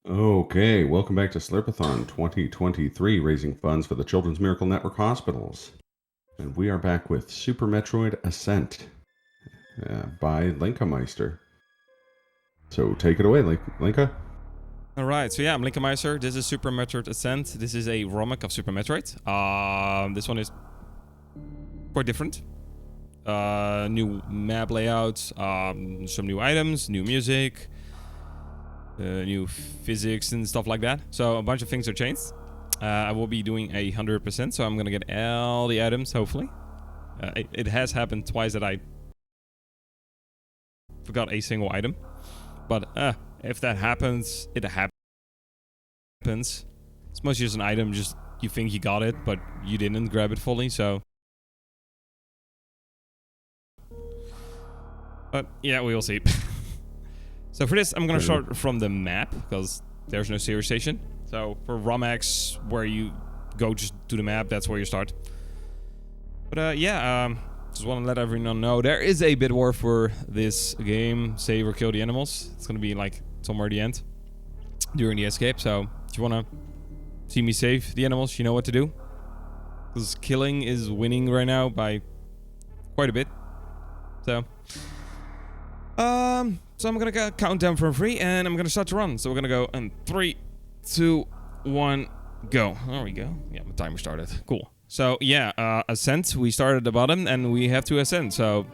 Okay, welcome back to Slurpathon 2023, raising funds for the Children's Miracle Network hospitals. And we are back with Super Metroid Ascent by LinkaMeister. So take it away, Linka. Alright, so yeah, I'm LinkaMeister. This is Super Metroid Ascent. This is a remake of Super Metroid. This one is quite different. New map layouts, some new items, new music, new physics and stuff like that. So a bunch of things are changed. I will be doing 100%, so I'm gonna get all the items, hopefully. It has happened twice that I forgot a single item. But if that happens, it happens. It's mostly just an item, just you think you got it, but you didn't grab it fully, so... But yeah, we will see. So for this, I'm gonna start from the map, because there's no save station. So for ROM-X, where you go just to the map, that's where you start. But just want to let everyone know, there is a bit war for this game, save or kill the animals. It's gonna be like somewhere at the end, during the escape, so if you wanna see me save the animals, you know what to do. Because killing is winning right now by quite a bit. So I'm gonna count down from 3 and I'm gonna start to run. So we're gonna go in 3, 2, 1, go. There we go. Yeah, my timer started. Cool. So yeah, Ascent, we started at the bottom and we have to ascend, so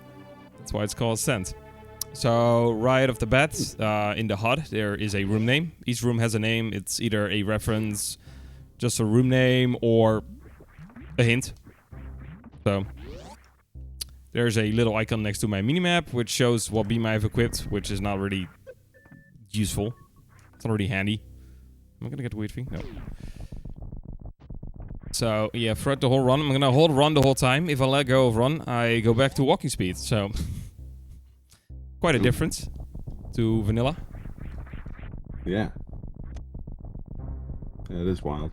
that's why it's called Ascent. So right off the bat, in the HUD, there is a room name. Each room has a name. It's either a reference, just a room name, or a hint. So there's a little icon next to my minimap, which shows what beam I have equipped, which is not really useful. It's not really handy. Am I gonna get the weird thing? No. So yeah, throughout the whole run, I'm gonna hold run the whole time. If I let go of run, I go back to walking speed. So quite a difference to vanilla. Yeah. It is wild.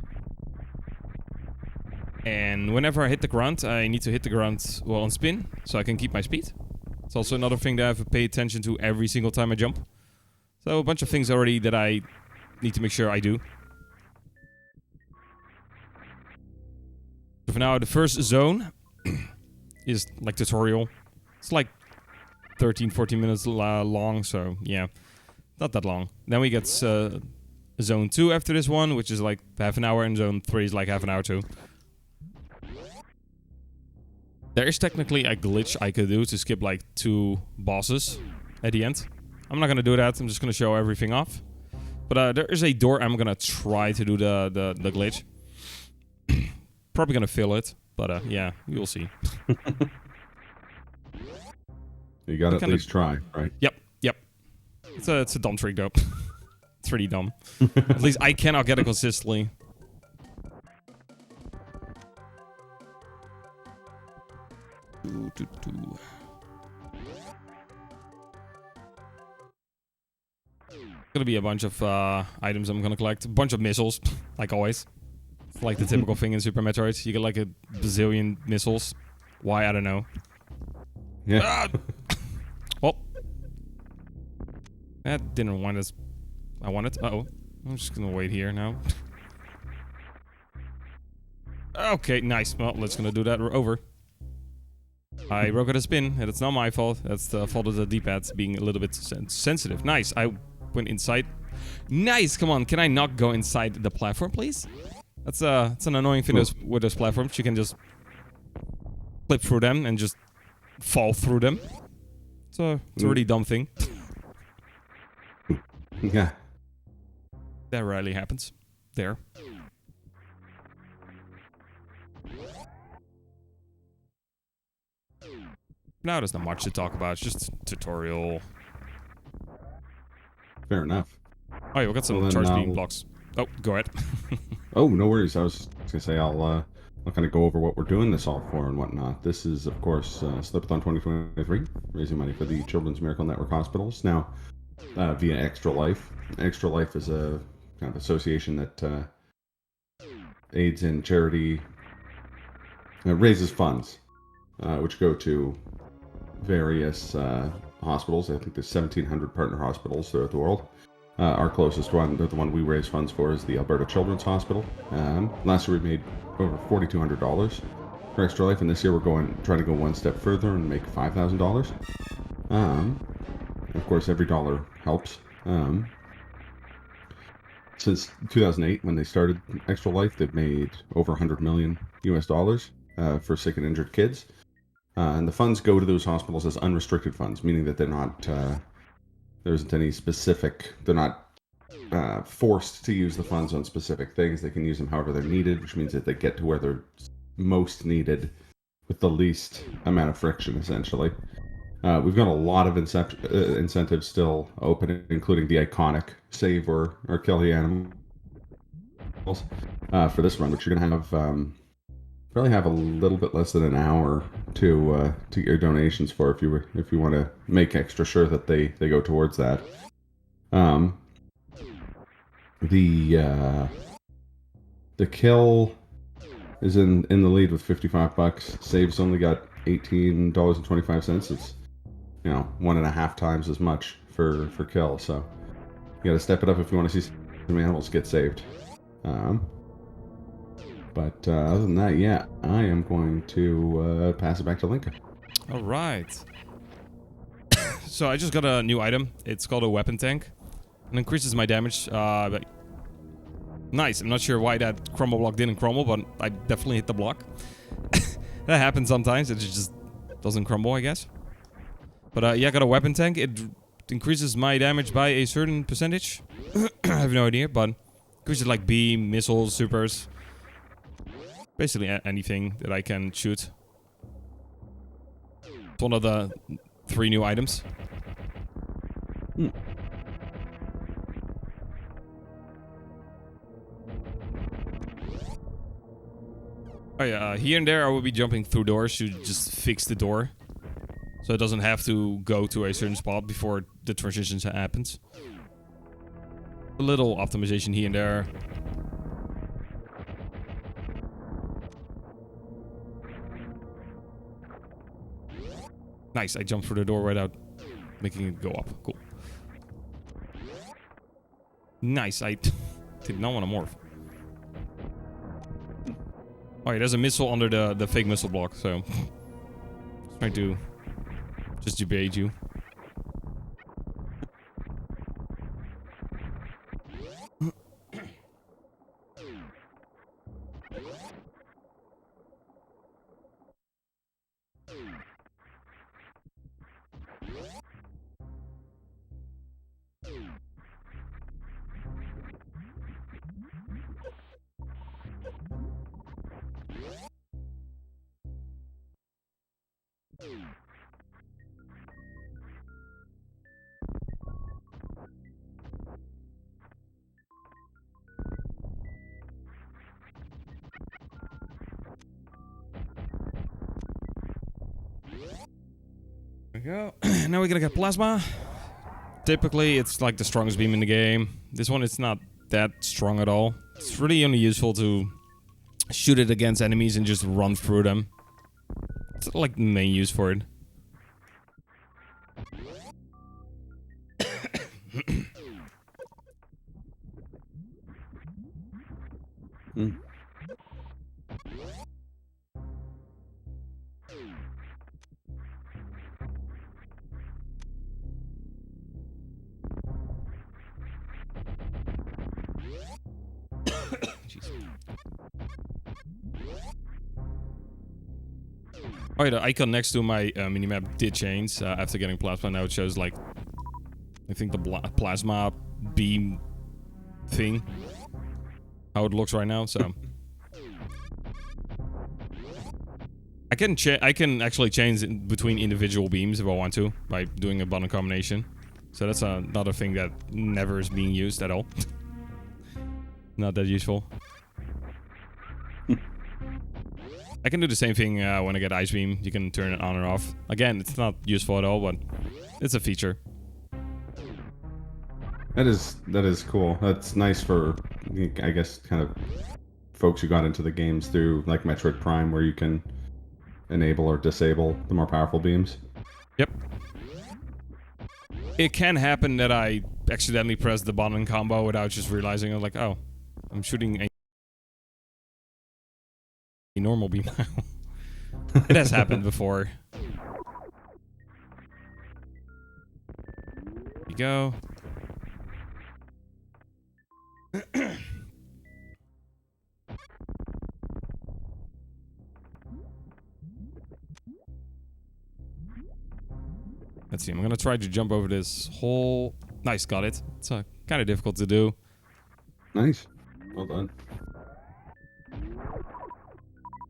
And whenever I hit the ground, I need to hit the ground while on spin, so I can keep my speed. It's also another thing that I have to pay attention to every single time I jump. So a bunch of things already that I need to make sure I do. So for now, the first zone is like tutorial. It's like 13-14 minutes long, so yeah, not that long. Then we get zone 2 after this one, which is like half an hour, and zone 3 is like half an hour too. There is technically a glitch I could do to skip like 2 bosses at the end. I'm not gonna do that, I'm just gonna show everything off. But there is a door I'm gonna try to do the glitch. Probably gonna fail it, but yeah, we will see. You gotta at least try, right? Yep. It's a dumb trick though. It's pretty dumb. At least I cannot get it consistently. Gonna be a bunch of items I'm gonna collect. A bunch of missiles, like always. It's like the typical thing in Super Metroid. You get like a bazillion missiles. Why, I don't know. Yeah. Well. That didn't want as I wanted. Uh-oh. I'm just gonna wait here now. Okay, nice. Well, let's gonna do that over. I broke out a spin, and it's not my fault. That's the fault of the D-pad being a little bit sensitive. Nice. I went inside. Nice. Come on. Can I not go inside the platform, please? That's it's an annoying thing with those platforms. You can just flip through them and just fall through them. So it's a really dumb thing. Yeah. That rarely happens. There. Now there's not much to talk about. It's just tutorial. Fair enough. Oh yeah, we got some charge beam blocks. Oh, go ahead. Oh, no worries. I was gonna say I'll kind of go over what we're doing this all for and whatnot. This is, of course, Slurpathon 2023, raising money for the Children's Miracle Network hospitals. Now, via Extra Life. Extra Life is a kind of association that aids in charity, raises funds, which go to various hospitals. I think there's 1,700 partner hospitals throughout the world. Our closest one, the one we raise funds for, is the Alberta Children's Hospital. Last year we made over $4,200 for Extra Life, and this year we're trying to go one step further and make $5,000. Of course, every dollar helps. Since 2008, when they started Extra Life, they've made over 100 million US dollars for sick and injured kids. And the funds go to those hospitals as unrestricted funds, meaning that they're not, there isn't any specific, they're not forced to use the funds on specific things. They can use them however they're needed, which means that they get to where they're most needed with the least amount of friction, essentially. We've got a lot of incentives still open, including the iconic save or kill the animals for this run, which you're going to have probably have a little bit less than an hour to get your donations for if you want to make extra sure that they go towards that. The kill is in the lead with $55. Save's only got $18.25. It's 1.5 times as much for kill. So you got to step it up if you want to see some animals get saved. But other than that, yeah, I am going to pass it back to Linka. All right. So I just got a new item. It's called a weapon tank. It increases my damage. Nice. I'm not sure why that crumble block didn't crumble, but I definitely hit the block. That happens sometimes. It just doesn't crumble, I guess. But yeah, I got a weapon tank. It increases my damage by a certain percentage. I have no idea, but increases like beam, missiles, supers. Basically anything that I can shoot. It's one of the 3 new items. Oh yeah, here and there I will be jumping through doors to just fix the door. So it doesn't have to go to a certain spot before the transition happens. A little optimization here and there. Nice, I jumped through the door without making it go up. Cool. Nice, I did not want to morph. Oh yeah, there's a missile under the fake missile block, so... trying to just debate you. There we go. Now we're gonna get plasma. Typically, it's like the strongest beam in the game. This one is not that strong at all. It's really only useful to shoot it against enemies and just run through them. It's like the main use for it. Oh, the icon next to my minimap did change after getting plasma. Now it shows like, I think the plasma beam thing. How it looks right now, so. I can actually change between individual beams if I want to, by doing a button combination. So that's another thing that never is being used at all. Not that useful. I can do the same thing when I get Ice Beam. You can turn it on or off. Again, it's not useful at all, but it's a feature. That is cool. That's nice for, I guess, kind of folks who got into the games through like Metroid Prime, where you can enable or disable the more powerful beams. Yep. It can happen that I accidentally pressed the button combo without just realizing. I was like, oh, I'm shooting a normal beam now. It has happened before. Here we go. Let's see, I'm gonna try to jump over this hole. Nice, got it. It's kind of difficult to do. Nice. Well done.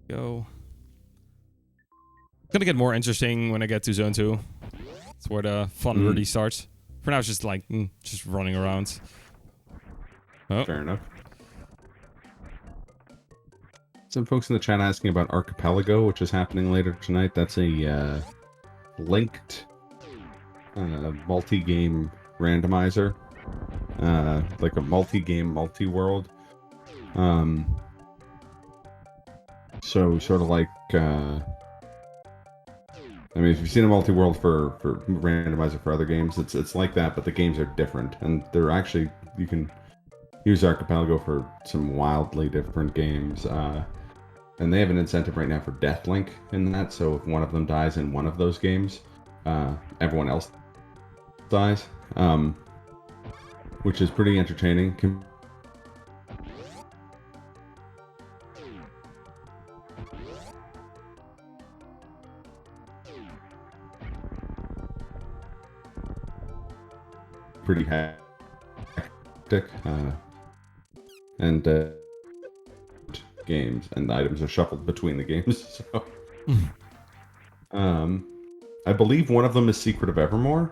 Go. It's gonna get more interesting when I get to zone 2. It's where the fun really starts. For now, it's just like, just running around. Oh. Fair enough. Some folks in the chat asking about Archipelago, which is happening later tonight. That's a linked multi-game randomizer. Like a multi-game, multi-world. So sort of like, I mean, if you've seen a multi-world for randomizer for other games, it's like that, but the games are different, and they're actually, you can use Archipelago for some wildly different games, and they have an incentive right now for Deathlink in that, so if one of them dies in one of those games, everyone else dies, which is pretty entertaining. Pretty hectic, and games and items are shuffled between the games. So, I believe one of them is Secret of Evermore.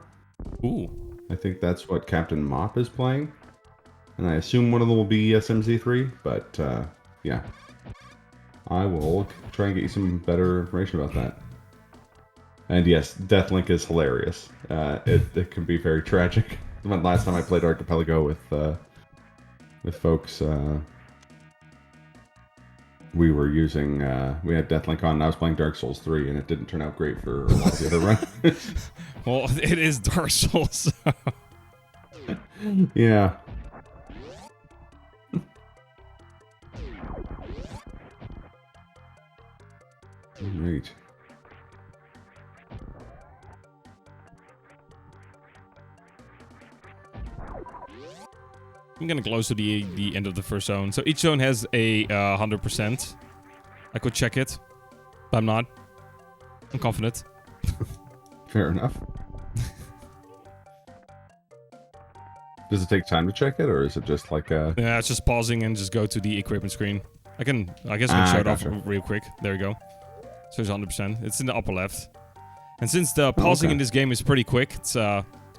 Ooh. I think that's what Captain Mop is playing, and I assume one of them will be SMZ3. But yeah, I will try and get you some better information about that. And yes, Deathlink is hilarious. It can be very tragic. Last time I played Archipelago with folks, we were using we had Deathlink on, and I was playing Dark Souls 3, and it didn't turn out great for a lot of the other runs. Well, it is Dark Souls. Yeah. Right. I'm getting close to the end of the first zone. So each zone has a 100%. I could check it, but I'm not. I'm confident. Fair enough. Does it take time to check it, or is it just like a... Yeah, it's just pausing and just go to the equipment screen. I guess I can show it off real quick. There we go. So it's 100%. It's in the upper left. And since the pausing in this game is pretty quick, it's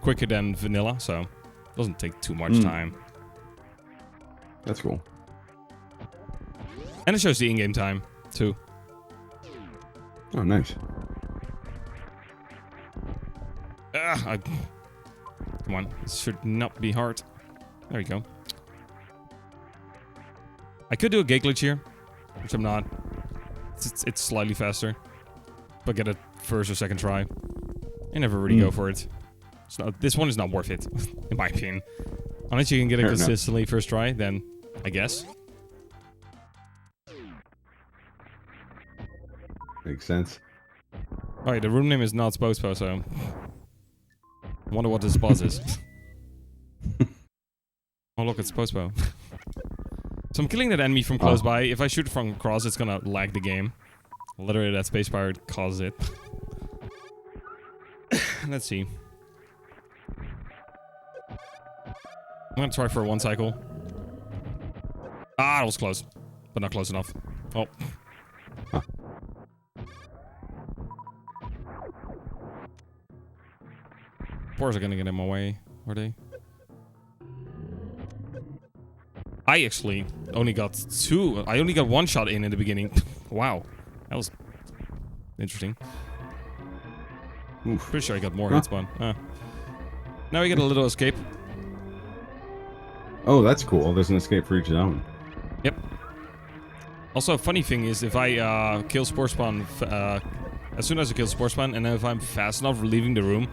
quicker than vanilla, so it doesn't take too much time. That's cool. And it shows the in-game time, too. Oh, nice. Come on, this should not be hard. There you go. I could do a gate glitch here, which I'm not. It's slightly faster, but get it first or second try. I never really go for it. This one is not worth it, in my opinion. Unless you can get it consistently first try, then I guess. Makes sense. Alright, the room name is not Spospo, so... I wonder what this boss is. Oh look, it's Spospo. So I'm killing that enemy from close by. If I shoot from across, it's gonna lag the game. Literally, that spacebar causes it. Let's see. I'm gonna try for one cycle. Ah, that was close. But not close enough. Oh. Huh. Boars are gonna get in my way, are they? I actually only got two. I only got one shot in the beginning. Wow. That was interesting. Oof. Pretty sure I got more hits, but now we get a little escape. Oh, that's cool. There's an escape for each zone. Yep. Also, a funny thing is, if I kill Spore Spawn, as soon as I kill Spore Spawn, and if I'm fast enough leaving the room,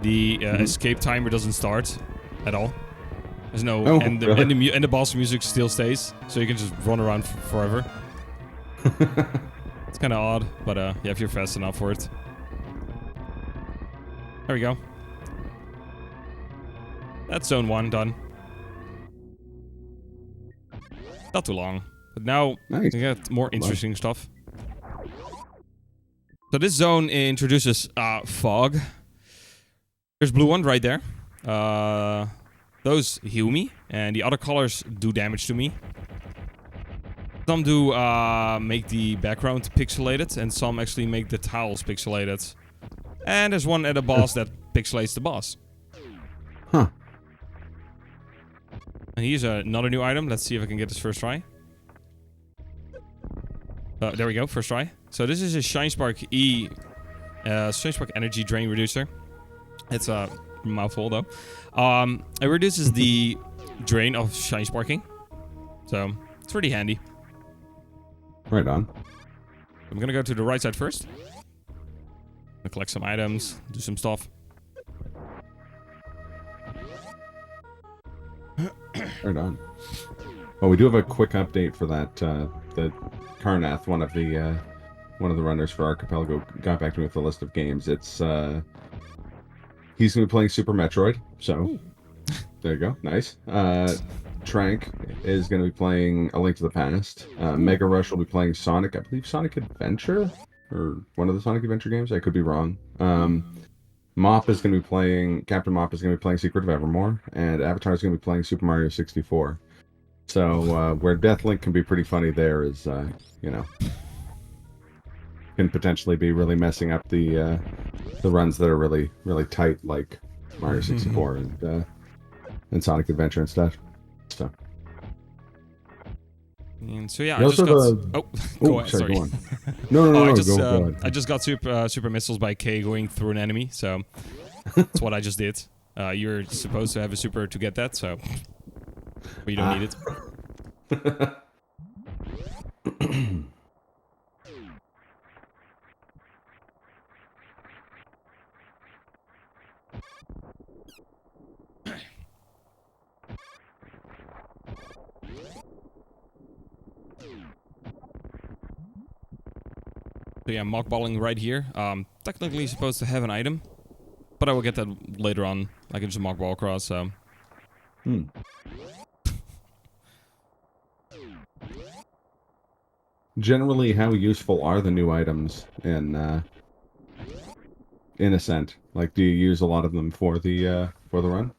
the escape timer doesn't start. at all. There's no, Oh, and really? the boss music still stays, so you can just run around forever. It's kind of odd, but yeah, if you're fast enough for it. There we go. That's zone 1 done. Not too long, but now Nice. we got more interesting stuff. So this zone introduces fog. There's blue one right there. Those heal me, and the other colors do damage to me. Some do make the background pixelated, and some actually make the tiles pixelated. And there's one at the boss that pixelates the boss. Huh. And here's another new item. Let's see if I can get this first try. There we go, first try. So this is a Shine Spark E, Shine Spark Energy Drain Reducer. It's a mouthful though. It reduces the drain of Shine Sparking. So it's pretty handy. Right on. I'm gonna go to the right side first. Gonna collect some items, do some stuff. Right on. Well, we do have a quick update for that. The Karnath, one of the runners for Archipelago, got back to me with a list of games. It's he's gonna be playing Super Metroid. So there you go, nice. Trank is gonna be playing A Link to the Past. Mega Rush will be playing Sonic, I believe Sonic Adventure, or one of the Sonic Adventure games. I could be wrong. Mop is going to be playing, Captain Mop is going to be playing Secret of Evermore, and Avatar is going to be playing Super Mario 64. So, where Deathlink can be pretty funny there is, you know, can potentially be really messing up the runs that are really, really tight, like Mario 64 and Sonic Adventure and stuff. So. And so yeah, You I just also got... have go ahead, sorry. go on. No, go ahead. I just got super missiles by K going through an enemy, so that's what I just did. You're supposed to have a super to get that, so but you don't need it. So yeah, mockballing right here. Technically supposed to have an item, but I will get that later on. I can just mockball across, so... Generally, how useful are the new items in Ascent? Like, do you use a lot of them for the run?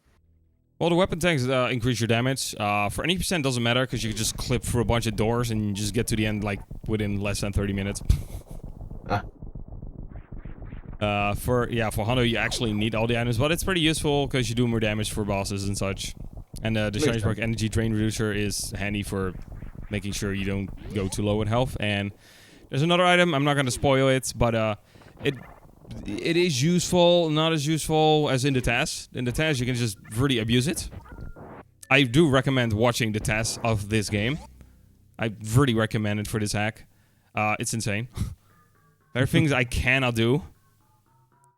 Well, the weapon tanks increase your damage. For any percent doesn't matter, because you can just clip through a bunch of doors and just get to the end, like, within less than 30 minutes. For Hunter, you actually need all the items, but it's pretty useful because you do more damage for bosses and such. And the Shiny Spark Energy Drain Reducer is handy for making sure you don't go too low in health. And there's another item, I'm not going to spoil it, but it is useful, not as useful as in the TAS. In the TAS, you can just really abuse it. I do recommend watching the TAS of this game. I really recommend it for this hack. It's insane. There are things I cannot do.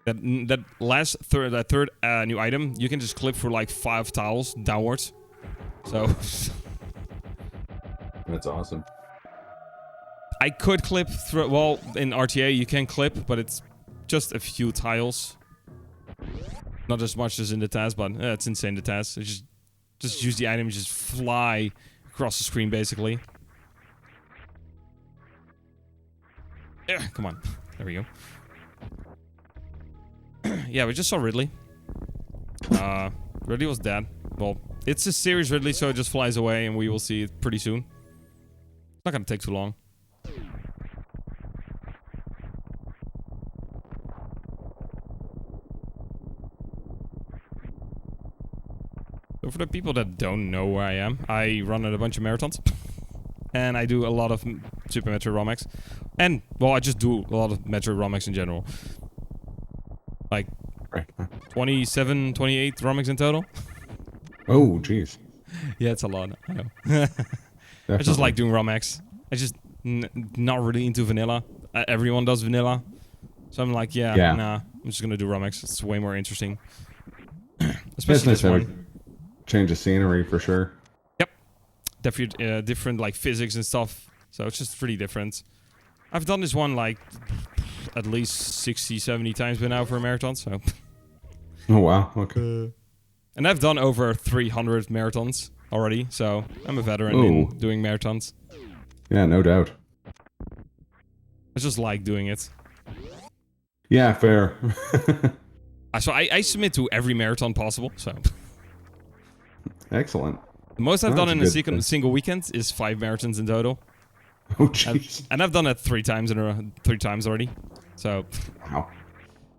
That third new item, you can just clip for like 5 tiles downwards. So That's awesome. I could clip through. Well, in RTA you can clip, but it's just a few tiles. Not as much as in the TAS, but it's insane. The TAS, just use the item, just fly across the screen basically. Yeah, come on. There we go. Yeah, we just saw Ridley. Ridley was dead. Well, it's a series Ridley, so it just flies away, and we will see it pretty soon. It's not gonna take too long. So for the people that don't know where I am, I run at a bunch of marathons. And I do a lot of Super Metroid ROM X. And, well, I just do a lot of Metroid ROM X in general. Like, 27, 28 ROM X in total. Oh, jeez. Yeah, it's a lot. I know. I just like doing ROM X. I just not really into vanilla. Everyone does vanilla. So I'm like, yeah, nah. I'm just gonna do ROM X. It's way more interesting. Especially this one. change of scenery for sure. Yep. Definitely different like physics and stuff. So it's just pretty different. I've done this one like at least 60, 70 times by now for a marathon, so. Oh, wow. Okay. And I've done over 300 marathons already, so I'm a veteran in doing marathons. Yeah, no doubt. I just like doing it. Yeah, fair. So I submit to every marathon possible, so. Excellent. The most I've done in a single weekend is 5 marathons in total. Oh, jeez. And I've done it 3 times already. So. Wow.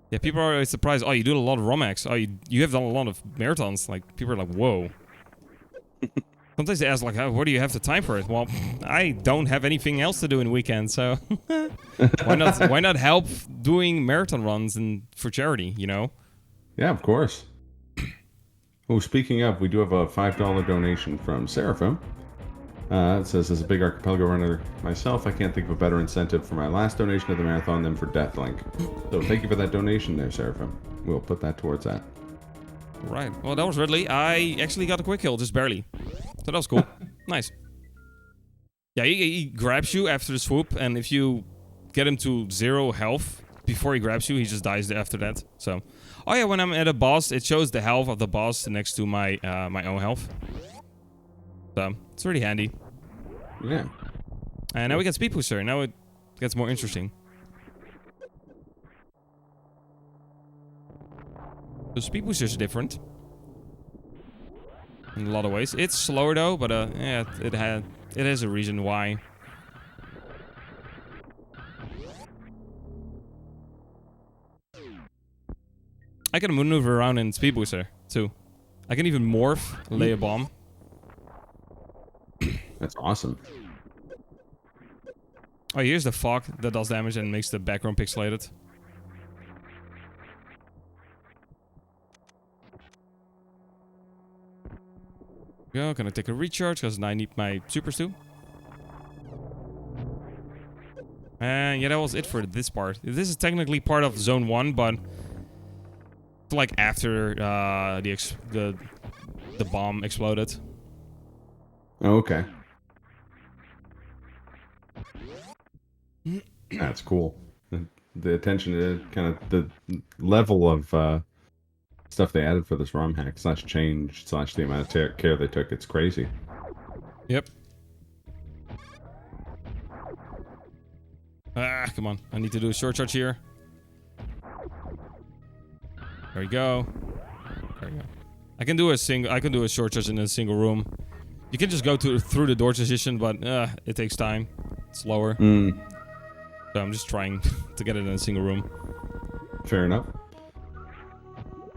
Yeah, people are always surprised. Oh, you do a lot of ROM-hacks. Oh, you have done a lot of marathons. Like, people are like, whoa. Sometimes they ask, like, where do you have the time for it? Well, I don't have anything else to do in weekends, so why not help doing marathon runs and for charity, you know? Yeah, of course. Oh, speaking of, we do have a $5 donation from Seraphim. It says, as a big archipelago runner myself, I can't think of a better incentive for my last donation to the marathon than for Deathlink. So thank you for that donation there, Seraphim. We'll put that towards that. Right. Well, that was Ridley. I actually got a quick kill, just barely. So that was cool. Nice. Yeah, he grabs you after the swoop, and if you get him to 0 health before he grabs you, he just dies after that. So, oh yeah, when I'm at a boss, it shows the health of the boss next to my my own health. So, it's really handy. Yeah. And now we get Speed Booster. Now it gets more interesting. The Speed Booster is different. In a lot of ways. It's slower though, but yeah, it has a reason why. I can maneuver around in Speed Booster too. I can even morph, lay a bomb. That's awesome. Oh, here's the fog that does damage and makes the background pixelated. Go, gonna take a recharge because I need my supers too. And yeah, that was it for this part. This is technically part of Zone 1, but like after the bomb exploded. Oh, okay. That's cool. The attention to kind of the level of stuff they added for this ROM hack / change / the amount of care they took. It's crazy. Yep. Come on. I need to do a short charge here. There we go. There we go. I can do a short charge in a single room. You can just go through the door transition, but it takes time. It's slower. So I'm just trying to get it in a single room. Fair enough.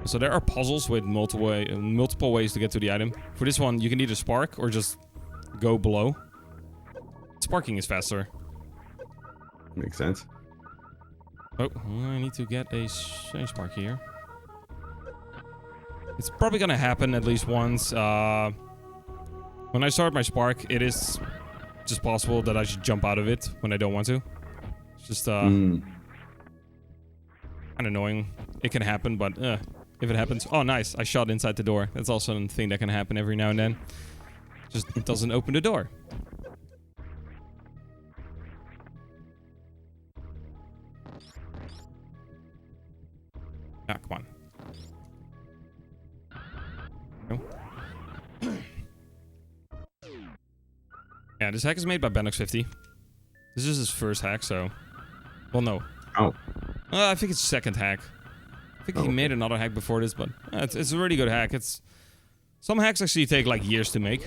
So there are puzzles with multiple ways to get to the item. For this one, you can either spark or just go below. Sparking is faster. Makes sense. Oh, I need to get a spark here. It's probably gonna happen at least once. When I start my spark, it is just possible that I should jump out of it when I don't want to. It's just kind of annoying. It can happen, but if it happens... Oh, nice. I shot inside the door. That's also a thing that can happen every now and then. Just doesn't open the door. Ah, come on. No. Yeah, this hack is made by Benox50. This is his first hack, so... Well, no. Oh. I think it's his second hack. I think he made another hack before this, but it's a really good hack. Some hacks actually take like years to make.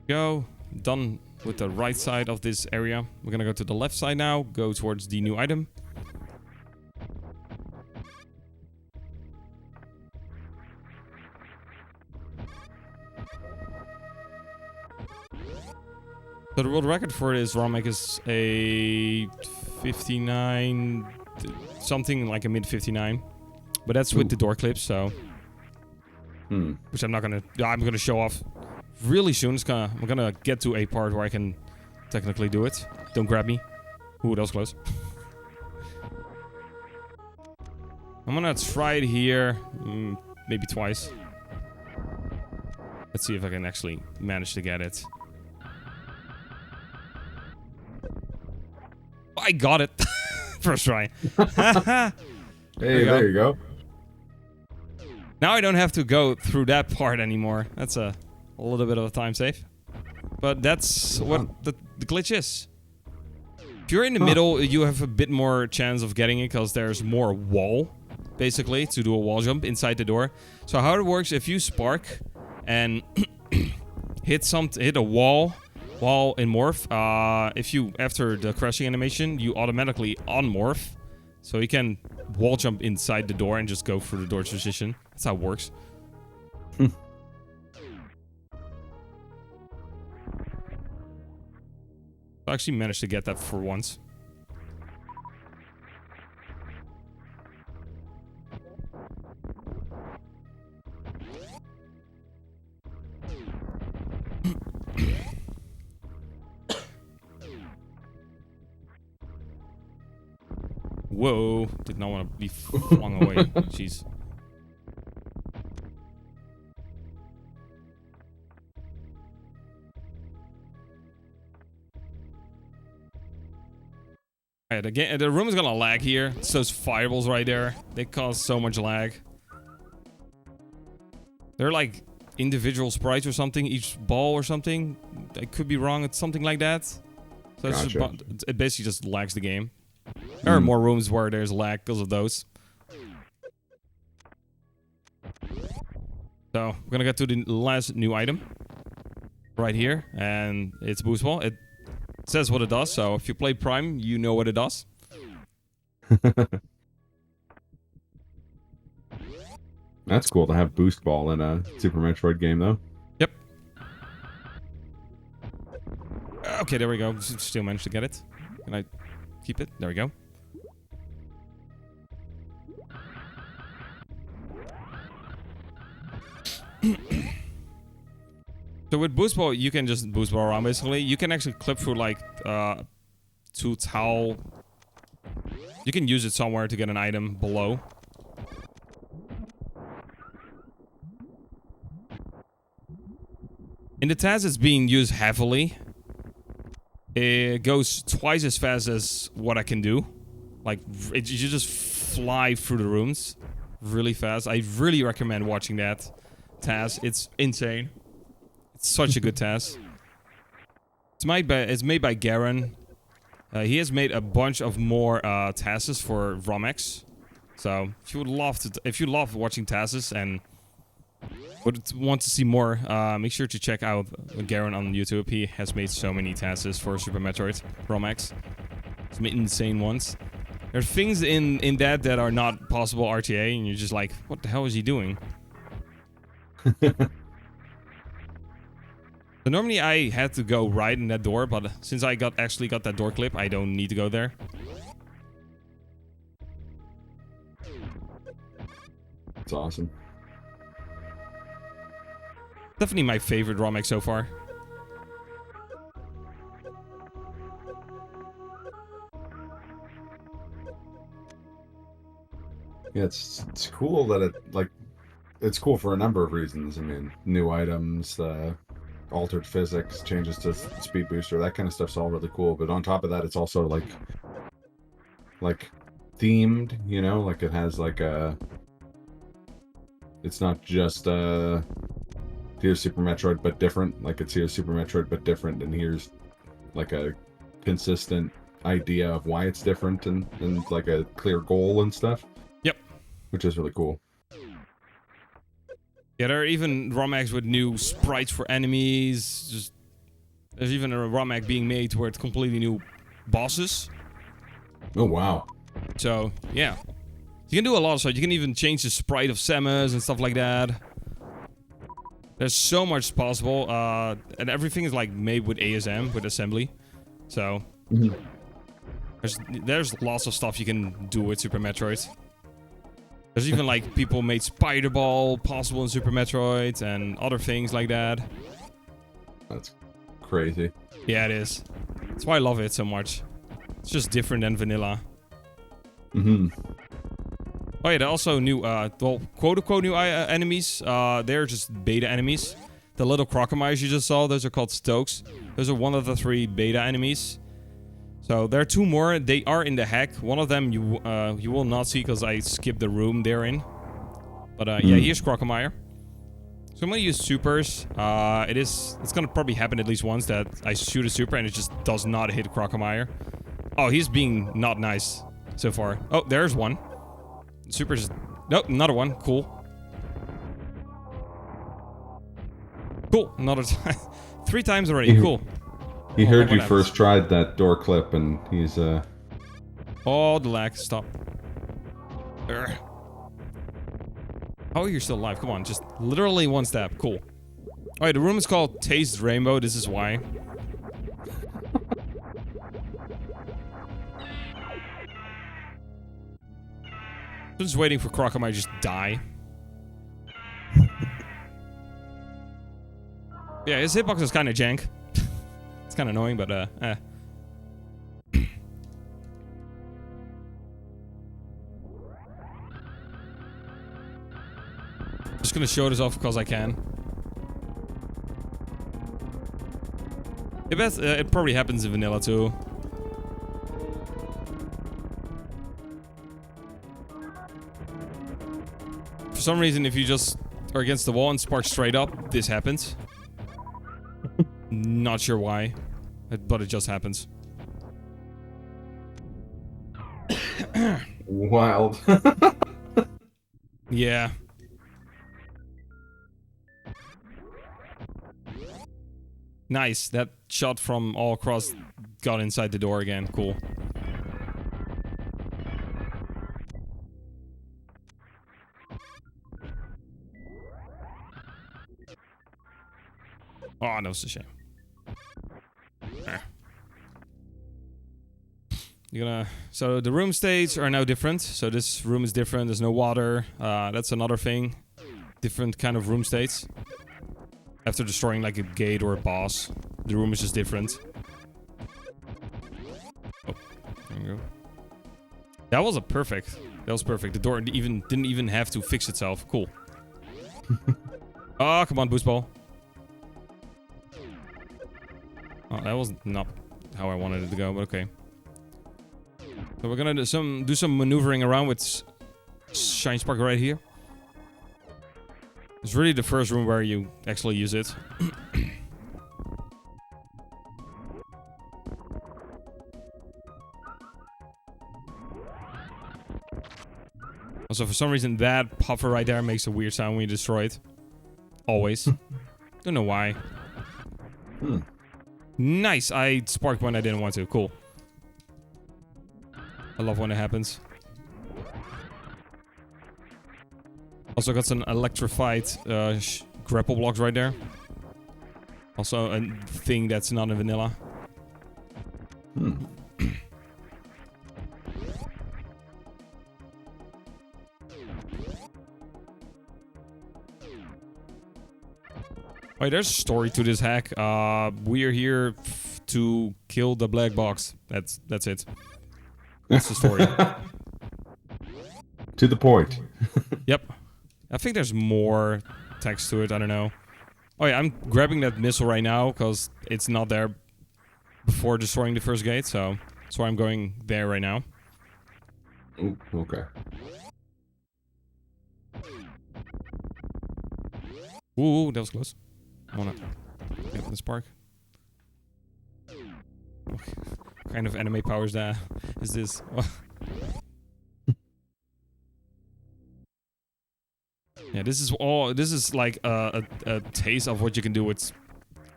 Go. Done with the right side of this area. We're gonna go to the left side now. Go towards the new item. So the world record for this ROM hack is a 59... something like a mid 59. But that's with the door clips, so... Which I'm not gonna... I'm gonna show off really soon. I'm gonna get to a part where I can technically do it. Don't grab me. Ooh, that was close. I'm gonna try it here, maybe twice. Let's see if I can actually manage to get it. I got it. First try. Hey, there you go. Now I don't have to go through that part anymore. That's a little bit of a time save. But that's what the glitch is. If you're in the middle, you have a bit more chance of getting it because there's more wall, basically, to do a wall jump inside the door. So how it works, if you spark and hit a wall in morph, if you, after the crashing animation, you automatically unmorph. So you can wall jump inside the door and just go through the door transition. That's how it works. I actually managed to get that for once. Whoa, did not want to be flung away. Jeez. Alright, again, the room is gonna lag here. It's those fireballs right there. They cause so much lag. They're like individual sprites or something, each ball or something. I could be wrong, it's something like that. So it's Gotcha. it basically just lags the game. There are more rooms where there's lag because of those. So, we're gonna get to the last new item. Right here, and it's Boost Ball. It says what it does, so if you play Prime, you know what it does. That's cool to have Boost Ball in a Super Metroid game, though. Yep. Okay, there we go. Still managed to get it. Can I keep it? There we go. So with Boost Ball, you can just Boost Ball around, basically. You can actually clip through, like, to towel. You can use it somewhere to get an item below. In the TAS, it's being used heavily. It goes twice as fast as what I can do. Like, you just fly through the rooms really fast. I really recommend watching that TAS. It's insane. It's such a good TAS. It's made by Garen. He has made a bunch of more TASes for ROM-X. So if you love watching TASes and would want to see more, make sure to check out Garen on YouTube. He has made so many TASes for Super Metroid ROM-X. He's made insane ones. There are things in that are not possible RTA, and you're just like, what the hell is he doing? So normally I had to go right in that door, but since I actually got that door clip, I don't need to go there. It's awesome. Definitely my favorite ROM-X so far. Yeah, it's cool that it's cool for a number of reasons. I mean, new items, altered physics, changes to speed booster, that kind of stuff's all really cool. But on top of that, it's also like themed, you know, like it has like a. It's not just here's Super Metroid but different. Like it's here's Super Metroid but different, and here's like a consistent idea of why it's different and like a clear goal and stuff. Yep. Which is really cool. Yeah, there are even ROM-X with new sprites for enemies. There's even a ROM-X being made where it's completely new bosses. Oh, wow. So, yeah. You can do a lot of stuff. You can even change the sprite of Samus and stuff like that. There's so much possible. And everything is like made with ASM, with assembly. So, there's lots of stuff you can do with Super Metroid. There's even like people made Spider Ball possible in Super Metroid and other things like that. That's crazy. Yeah, it is. That's why I love it so much. It's just different than vanilla. Mm-hmm. Oh yeah, there are also new, well, quote-unquote new enemies. They're just beta enemies. The little crocomires you just saw, those are called Stokes. Those are one of the 3 beta enemies. So there are 2 more. They are in the hack. One of them you will not see because I skipped the room they're in. But yeah, here's Crocomire. So I'm gonna use supers. It's gonna probably happen at least once that I shoot a super and it just does not hit Crocomire. Oh, he's being not nice so far. Oh, there's one. Super's... Nope, another one. Cool. Cool, another time. 3 times already. Cool. He heard you first tried that door clip, and he's Oh, the lag. Stop. Urgh. Oh, you're still alive. Come on, just literally 1 step. Cool. Alright, the room is called Taste Rainbow. This is why. Just waiting for Crocomire to just die. Yeah, his hitbox is kind of jank. It's kind of annoying, but Just gonna show this off because I can. It probably happens in vanilla too. For some reason, if you just are against the wall and spark straight up, this happens. Not sure why, but it just happens. wild. Yeah. Nice. That shot from all across got inside the door again. Cool. Oh, that was a shame. You're gonna... So the room states are now different. So this room is different. There's no water. That's another thing. Different kind of room states. After destroying like a gate or a boss, the room is just different. Oh, there you go. That was a perfect. That was perfect. The door didn't even have to fix itself. Cool. Oh, come on, boost ball. Oh, that was not how I wanted it to go, but okay. So we're gonna do some maneuvering around with Shine Spark right here. It's really the first room where you actually use it. Also, for some reason, that puffer right there makes a weird sound when you destroy it. Always. Don't know why. Nice! I sparked when I didn't want to. Cool. I love when it happens. Also got some electrified grapple blocks right there. Also a thing that's not in vanilla. Wait, there's a story to this hack. We're here to kill the black box. That's it. That's the story. To the point. Yep. I think there's more text to it. I don't know. Oh yeah, I'm grabbing that missile right now because it's not there before destroying the first gate. So that's why I'm going there right now. Ooh, okay. Ooh, that was close. I wanna get the spark. What kind of anime powers that is this? Yeah, this is like a taste of what you can do with...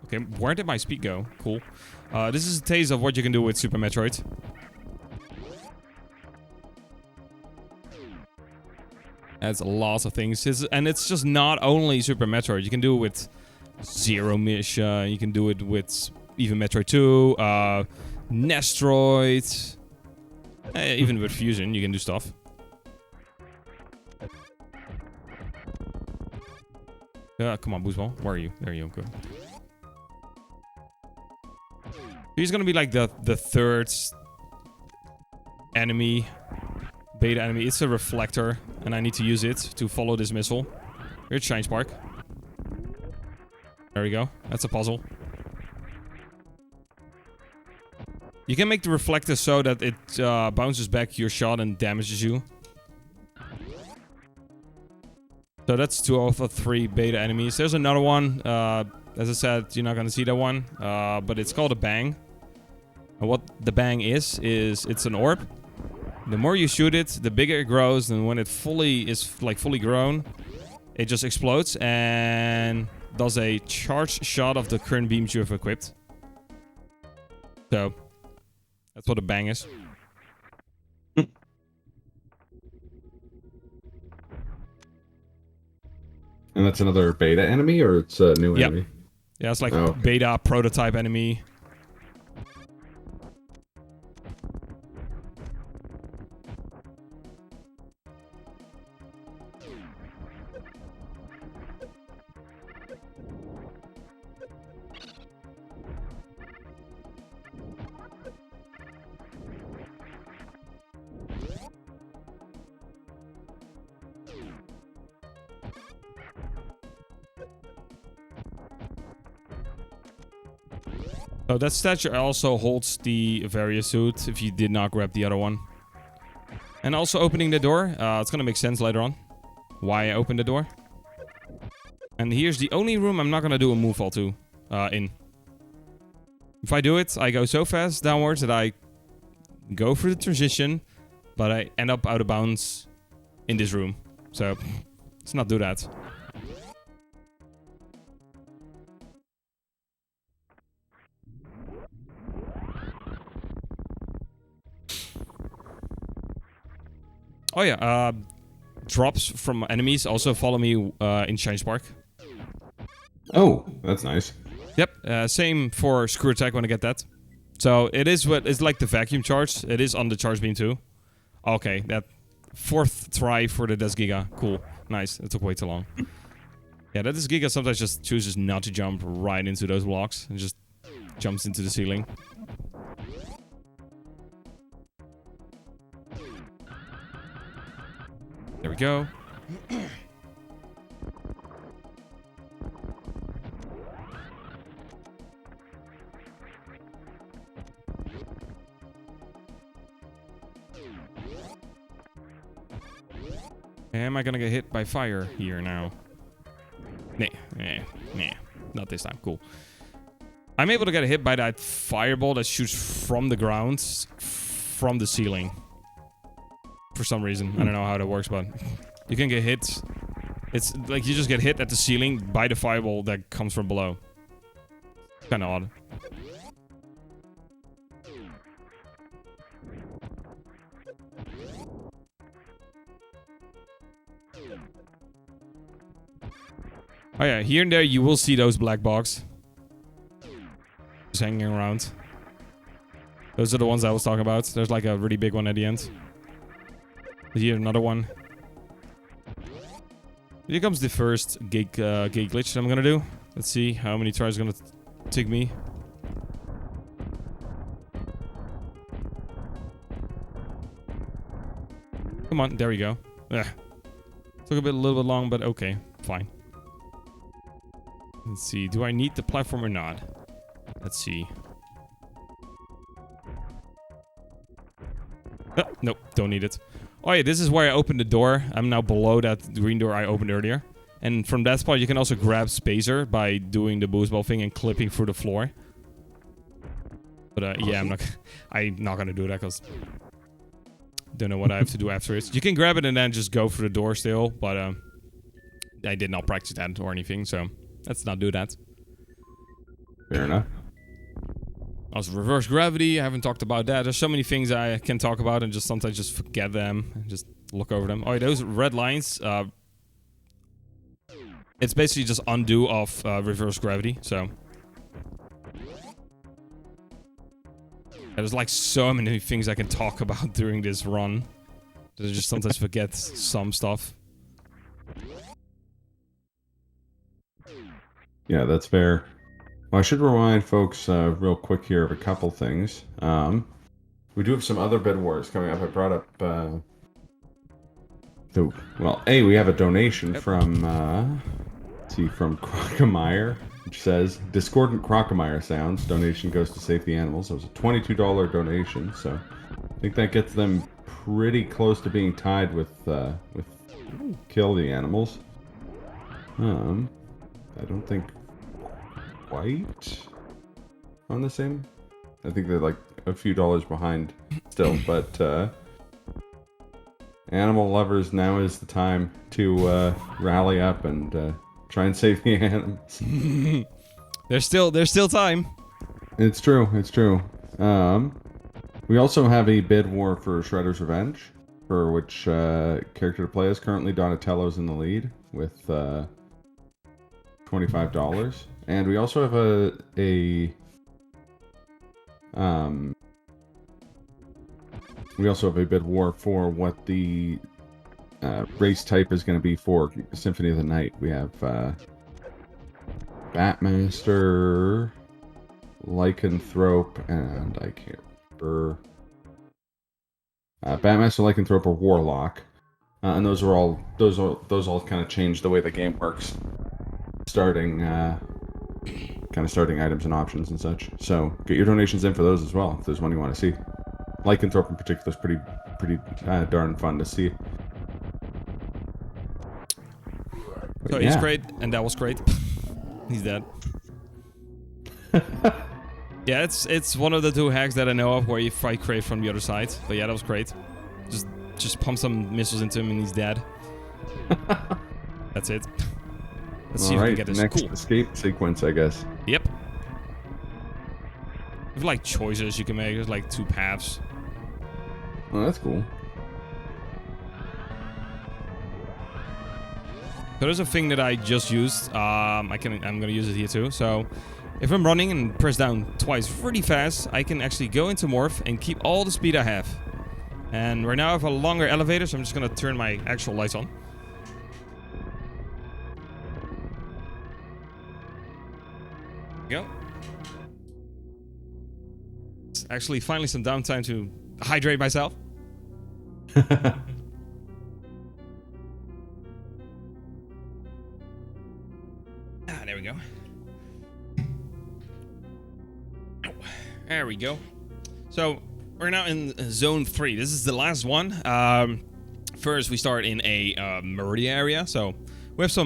Okay, where did my speed go? Cool. This is a taste of what you can do with Super Metroid. That's lots of things. And it's just not only Super Metroid. You can do it with Zero Mission. You can do it with even Metroid 2. Nestroid. Even with Fusion, you can do stuff. Come on, Boozball. Where are you? There you go. Good. He's gonna be like the third enemy, beta enemy. It's a reflector, and I need to use it to follow this missile. Here's Shine Spark. There we go. That's a puzzle. You can make the reflector so that it bounces back your shot and damages you. So that's 2 of the 3 beta enemies. There's another one. As I said, you're not gonna see that one. But it's called a bang. And what the bang is it's an orb. The more you shoot it, the bigger it grows. And when it fully grown, it just explodes and does a charged shot of the current beams you have equipped. So that's what a bang is. And that's another beta enemy, or it's a new enemy? Yeah, it's like beta prototype enemy. Oh, that statue also holds the various suit if you did not grab the other one. And also opening the door. It's gonna make sense later on why I opened the door. And here's the only room I'm not gonna do a move fall to in. If I do it, I go so fast downwards that I go through the transition, but I end up out of bounds in this room. So let's not do that. Oh yeah, drops from enemies also follow me in Shine Spark. Oh, that's nice. Yep, same for Screw Attack when I get that. So it is it's like the vacuum charge. It is on the charge beam too. Okay, that 4th try for the Des Giga. Cool, nice. It took way too long. Yeah, that Des Giga sometimes just chooses not to jump right into those blocks and just jumps into the ceiling. There we go. Am I gonna get hit by fire here now? Nah, not this time. Cool. I'm able to get hit by that fireball that shoots from the ground, from the ceiling. For some reason. I don't know how that works, but you can get hit. It's like you just get hit at the ceiling by the fireball that comes from below. Kinda odd. Oh yeah, here and there you will see those black box. Just hanging around. Those are the ones I was talking about. There's like a really big one at the end. Here, another one. Here comes the first gate glitch I'm gonna do. Let's see how many tries it's gonna take me. Come on, there we go. Ugh. Took a little bit long, but okay, fine. Let's see, do I need the platform or not? Let's see. Nope, don't need it. Oh yeah, this is where I opened the door. I'm now below that green door I opened earlier. And from that spot, you can also grab Spacer by doing the boost ball thing and clipping through the floor. But awesome. Yeah, I'm not gonna do that because don't know what I have to do after it. You can grab it and then just go through the door still, but I did not practice that or anything, so let's not do that. Fair enough. Also, reverse gravity, I haven't talked about that. There's so many things I can talk about and just sometimes just forget them and just look over them. Oh, those red lines, it's basically just undo of reverse gravity, so. There's like so many things I can talk about during this run that I just sometimes forget some stuff. Yeah, that's fair. Well, I should remind folks real quick here of a couple things. We do have some other bid wars coming up. I brought up. Well, we have a donation from. Let's see, from LinkaMeister, which says discordant crocomire sounds. Donation goes to save the animals. It was a $22 donation, so I think that gets them pretty close to being tied with kill the animals. I don't think quite on the same. I think they're like a few dollars behind still, but animal lovers, now is the time to rally up and try and save the animals. There's still time. It's true. It's true. We also have a bid war for Shredder's Revenge, for which character to play is currently Donatello's in the lead with $25, and we also have a bid war for what the race type is going to be for Symphony of the Night. We have Batmaster, Lycanthrope, and I can't remember. Batmaster, Lycanthrope, or Warlock, and those all kind of change the way the game works, starting items and options and such. So get your donations in for those as well if there's one you want to see. Lycanthrope in particular is pretty darn fun to see. So he's great, and that was great. He's dead. Yeah, it's one of the two hacks that I know of where you fight Crave from the other side. But yeah, that was great. Just pump some missiles into him and he's dead. That's it. Let's see if we can get this. Next cool escape sequence, I guess. Yep. There's like choices you can make. There's like 2 paths. Oh, that's cool. So there's a thing that I just used. I'm gonna use it here too. So if I'm running and press down twice really fast, I can actually go into morph and keep all the speed I have. And right now I have a longer elevator, so I'm just gonna turn my actual lights on. There we go. It's actually finally some downtime to hydrate myself. There we go. There we go. So we're now in zone 3. This is the last one. First we start in a Meridia area. So we have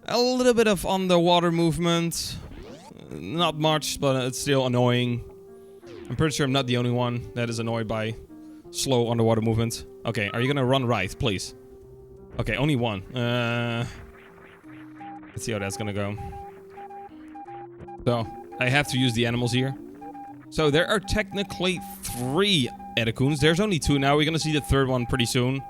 a little bit of underwater movement. Not much, but it's still annoying. I'm pretty sure I'm not the only one that is annoyed by slow underwater movement. Okay, are you gonna run right, please? Okay, only one. Let's see how that's gonna go. So, I have to use the animals here. So, there are technically 3 Edecoons. There's only 2 now. We're gonna see the 3rd one pretty soon.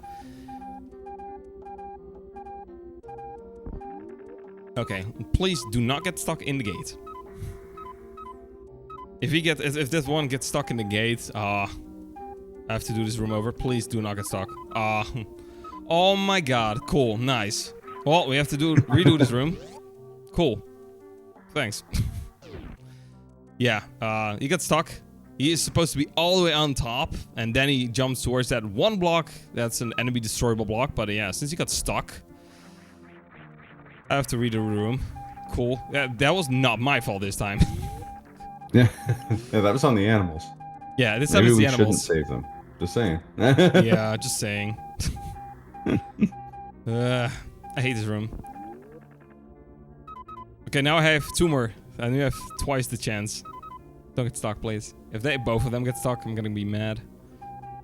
Okay, please do not get stuck in the gate. If this one gets stuck in the gate, I have to do this room over. Please do not get stuck. Oh my god, cool, nice. Well, we have to redo this room. Cool. Thanks. Yeah, he got stuck. He is supposed to be all the way on top, and then he jumps towards that one block. That's an enemy destroyable block, but yeah, since he got stuck, I have to redo the room. Cool. Yeah, that was not my fault this time. Yeah, that was on the animals. Yeah, this time it's the animals. Maybe we shouldn't save them. Just saying. Yeah, just saying. I hate this room. Okay, now I have 2 more. And you have twice the chance. Don't get stuck, please. If both of them get stuck, I'm gonna be mad.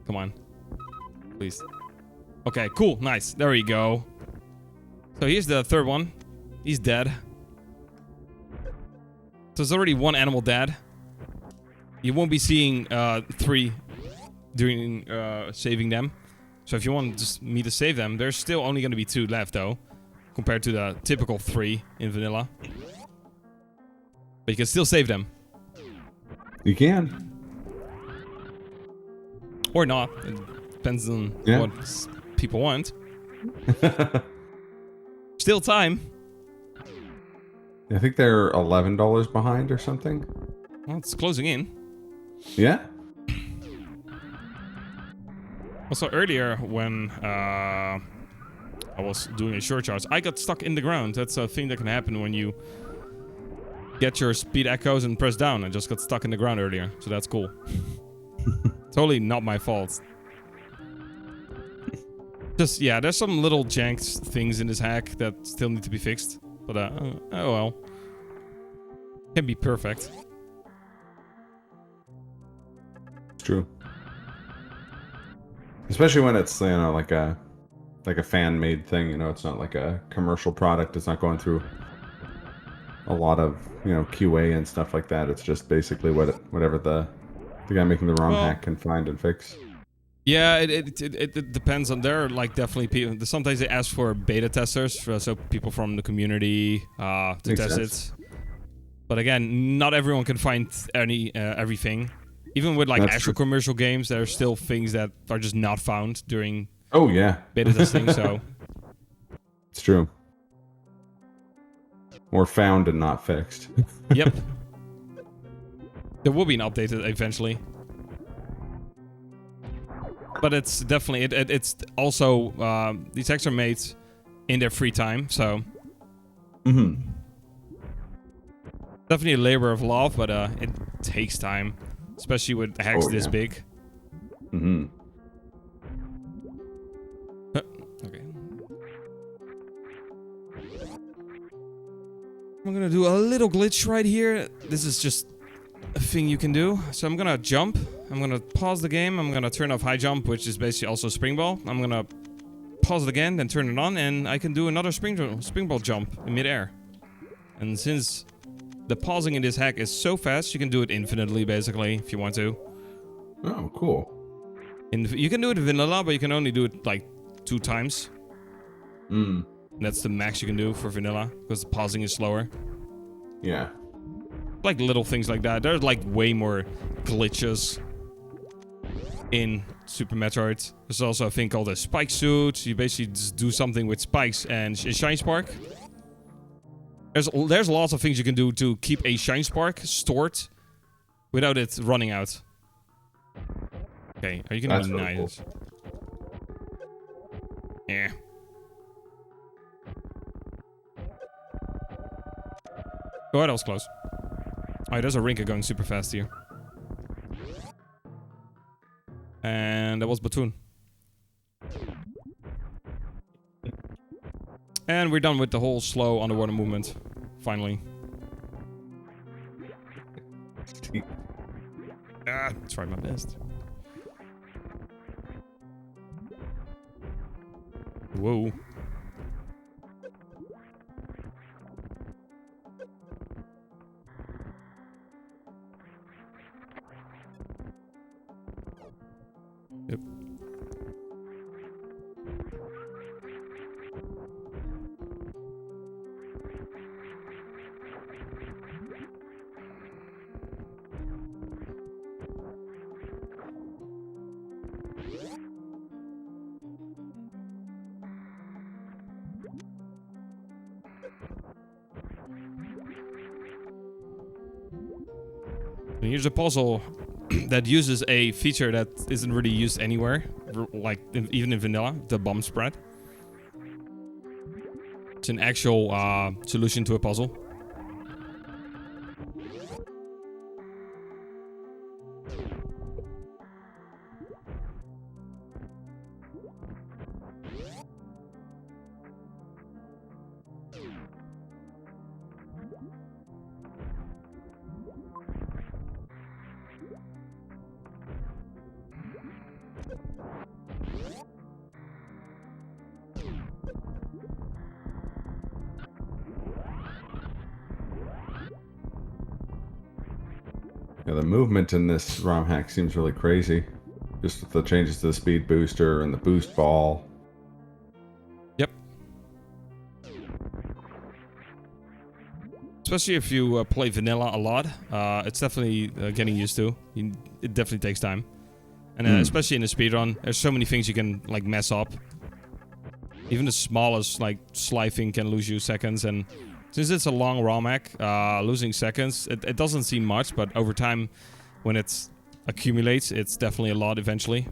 Come on. Please. Okay, cool. Nice. There we go. So here's the 3rd one. He's dead. So there's already 1 animal dead. You won't be seeing 3 during saving them. So if you want just me to save them, there's still only going to be 2 left though, compared to the typical 3 in vanilla. But you can still save them. You can. Or not. It depends on what people want. Still time. I think they're $11 behind or something. Well, it's closing in. Yeah? Also earlier when I was doing a short charge, I got stuck in the ground. That's a thing that can happen when you get your speed echoes and press down. I just got stuck in the ground earlier, so that's cool. Totally not my fault. Just, yeah, there's some little janked things in this hack that still need to be fixed. But, oh well. Can be perfect. It's true. Especially when it's, you know, like a fan-made thing, you know, it's not like a commercial product. It's not going through a lot of, you know, QA and stuff like that. It's just basically whatever the guy making the ROM hack can find and fix. Yeah, it depends on there. Like, definitely people. Sometimes they ask for beta testers, so people from the community to Makes test sense. it. But again, not everyone can find everything. Even with like That's actual true. commercial games, there are still things that are just not found during Oh yeah, beta testing. So it's true. Or found and not fixed. yep, there will be an update eventually. But it's definitely it's also these hacks are made in their free time, so definitely a labor of love, but it takes time, especially with hacks this big. Okay. I'm gonna do a little glitch right here. This is just a thing you can do. So I'm gonna jump. I'm gonna pause the game. I'm gonna turn off high jump, which is basically also spring ball. I'm gonna pause it again, then turn it on, and I can do another spring ball jump in midair. And since the pausing in this hack is so fast, you can do it infinitely, basically, if you want to. Oh, cool. You can do it in vanilla, but you can only do it like 2 times. And that's the max you can do for vanilla, because the pausing is slower. Yeah. Like little things like that. There's like way more glitches in Super Metroid. There's also a thing called a spike suit. You basically just do something with spikes and a shine spark. There's lots of things you can do to keep a shine spark stored without it running out. Okay, are you gonna be really nice? Cool. Yeah. Oh, that was close. Oh, there's a Rinka going super fast here. And that was Batoon. And we're done with the whole slow underwater movement. Finally. Tried my best. Whoa. Yep. And here's a puzzle that uses a feature that isn't really used anywhere, like even in vanilla, the bomb spread. It's an actual solution to a puzzle. Yeah, the movement in this ROM hack seems really crazy. Just with the changes to the speed booster and the boost ball. Yep. Especially if you play vanilla a lot, it's definitely getting used to. It definitely takes time. And especially in the speedrun, there's so many things you can like mess up. Even the smallest like slide thing can lose you seconds, and since it's a long ROM hack, losing seconds, it doesn't seem much, but over time, when it accumulates, it's definitely a lot eventually.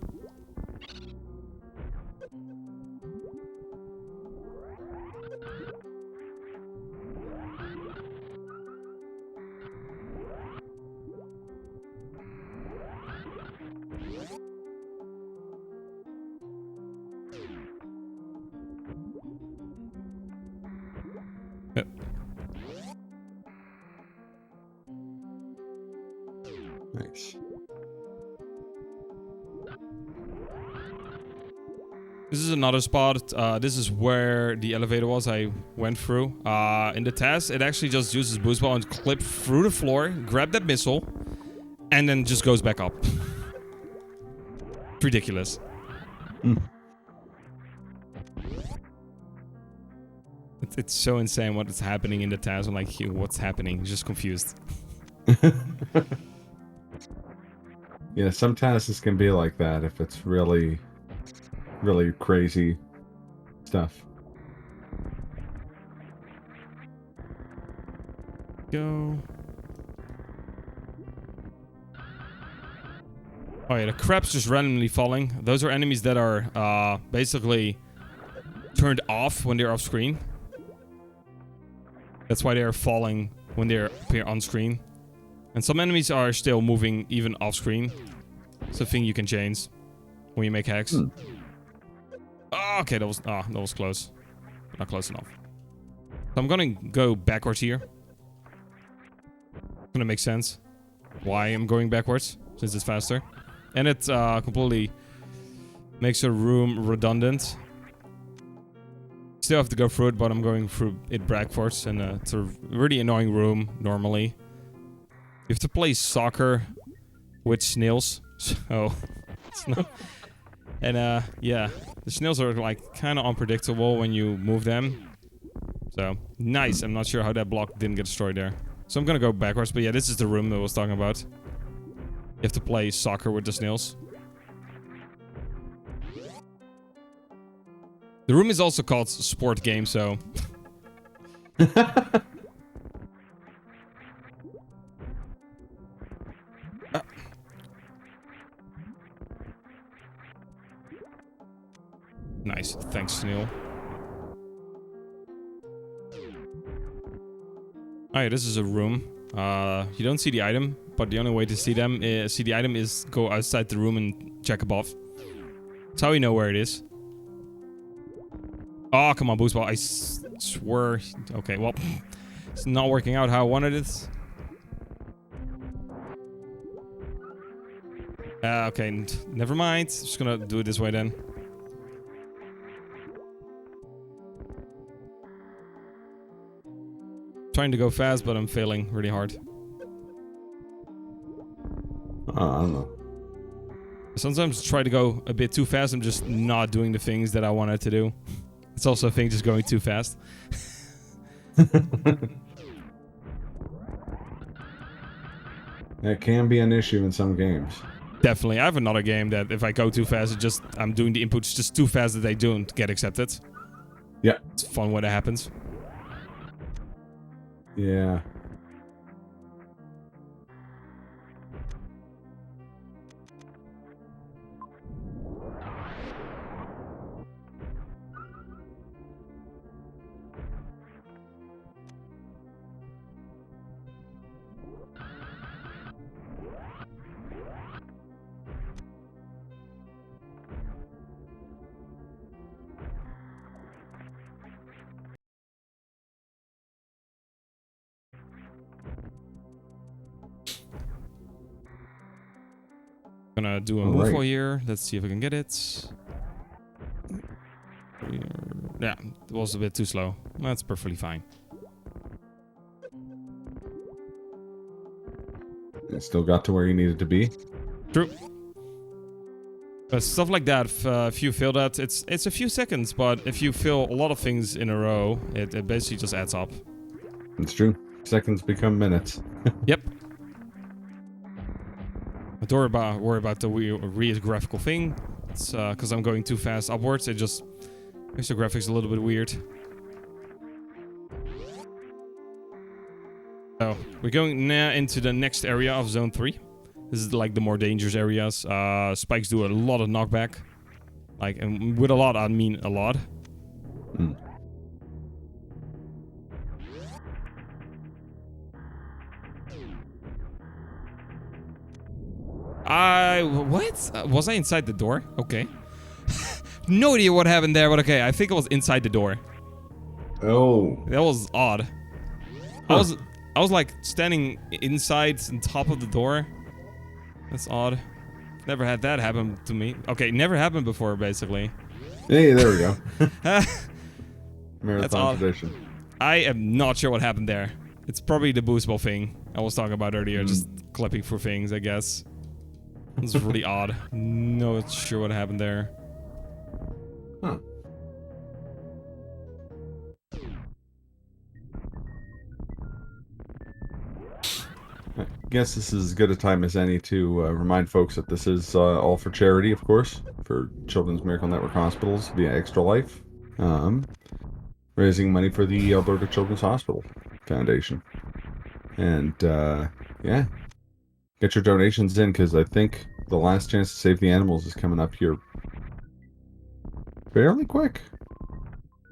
This is another spot. This is where the elevator was I went through. In the test, it actually just uses boost ball and clip through the floor, grab that missile, and then just goes back up. It's ridiculous. Mm. It's so insane what is happening in the task. I'm like, what's happening? Just confused. Yeah, some tasks can be like that if it's really, really crazy stuff. Go. Oh yeah, the crabs just randomly falling. Those are enemies that are basically turned off when they're off screen. That's why they are falling when they appear on screen. And some enemies are still moving even off screen. It's a thing you can change when you make hacks. Oh, okay, that was close. But not close enough. So I'm gonna go backwards here. It's gonna make sense why I'm going backwards, since it's faster. And it completely makes a room redundant. Still have to go through it, but I'm going through it backwards, and it's a really annoying room normally. You have to play soccer with snails, so it's not. And yeah, the snails are like kind of unpredictable when you move them. So nice. I'm not sure how that block didn't get destroyed there. So I'm gonna go backwards, but yeah, this is the room that I was talking about. You have to play soccer with the snails. The room is also called Sport Game, so... Nice. Thanks, Snail. Alright, this is a room. You don't see the item, but the only way to see the item is go outside the room and check above. That's how you know where it is. Oh, come on, boost ball. I swear. Okay, well, it's not working out how I wanted it. Okay, never mind. Just gonna do it this way then. Trying to go fast, but I'm failing really hard. I don't know. Sometimes try to go a bit too fast. I'm just not doing the things that I wanted to do. It's also a thing, just going too fast. That can be an issue in some games. Definitely. I have another game that if I go too fast, I'm doing the inputs just too fast that they don't get accepted. Yeah. It's fun when that happens. Yeah. Gonna do a move for here. Let's see if I can get it. Yeah, it was a bit too slow. That's perfectly fine. It still got to where you needed to be. True. Stuff like that, if you fail that, it's a few seconds, but if you fail a lot of things in a row, it basically just adds up. It's true. Seconds become minutes. Yep. Don't worry about the weird graphical thing. It's because I'm going too fast upwards, it just makes the graphics a little bit weird. So, we're going now into the next area of Zone 3. This is like the more dangerous areas. Spikes do a lot of knockback. Like, and with a lot, I mean a lot. Mm. What? Was I inside the door? Okay. No idea what happened there, but okay. I think I was inside the door. Oh. That was odd. Huh. I was like standing inside on top of the door. That's odd. Never had that happen to me. Okay, never happened before, basically. Hey, there we go. That's Marathon odd. tradition. I am not sure what happened there. It's probably the boost ball thing I was talking about earlier, just clipping for things, I guess. It's really odd. Not sure what happened there. Huh. I guess this is as good a time as any to remind folks that this is all for charity, of course, for Children's Miracle Network Hospitals via Extra Life, raising money for the Alberta Children's Hospital Foundation. And yeah, get your donations in, because I think the last chance to save the animals is coming up here fairly quick.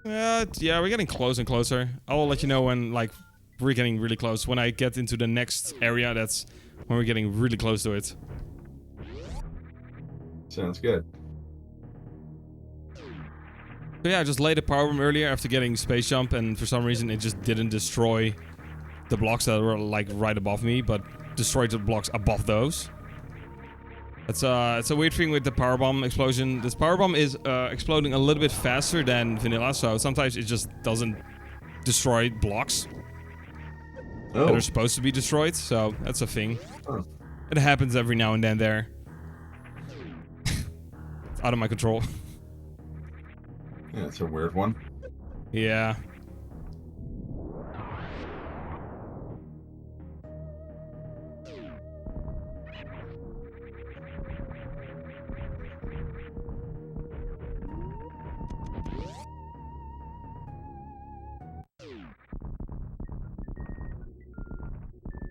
Yeah, we're getting close and closer. I'll let you know when, like, we're getting really close. When I get into the next area, that's when we're getting really close to it. Sounds good. So yeah, I just laid a power bomb earlier after getting space jump, and for some reason it just didn't destroy the blocks that were, like, right above me, but destroyed the blocks above those. It's a weird thing with the power bomb explosion. This power bomb is exploding a little bit faster than vanilla, so sometimes it just doesn't destroy blocks that are supposed to be destroyed. So that's a thing. Oh. It happens every now and then there. It's out of my control. Yeah, it's a weird one. Yeah.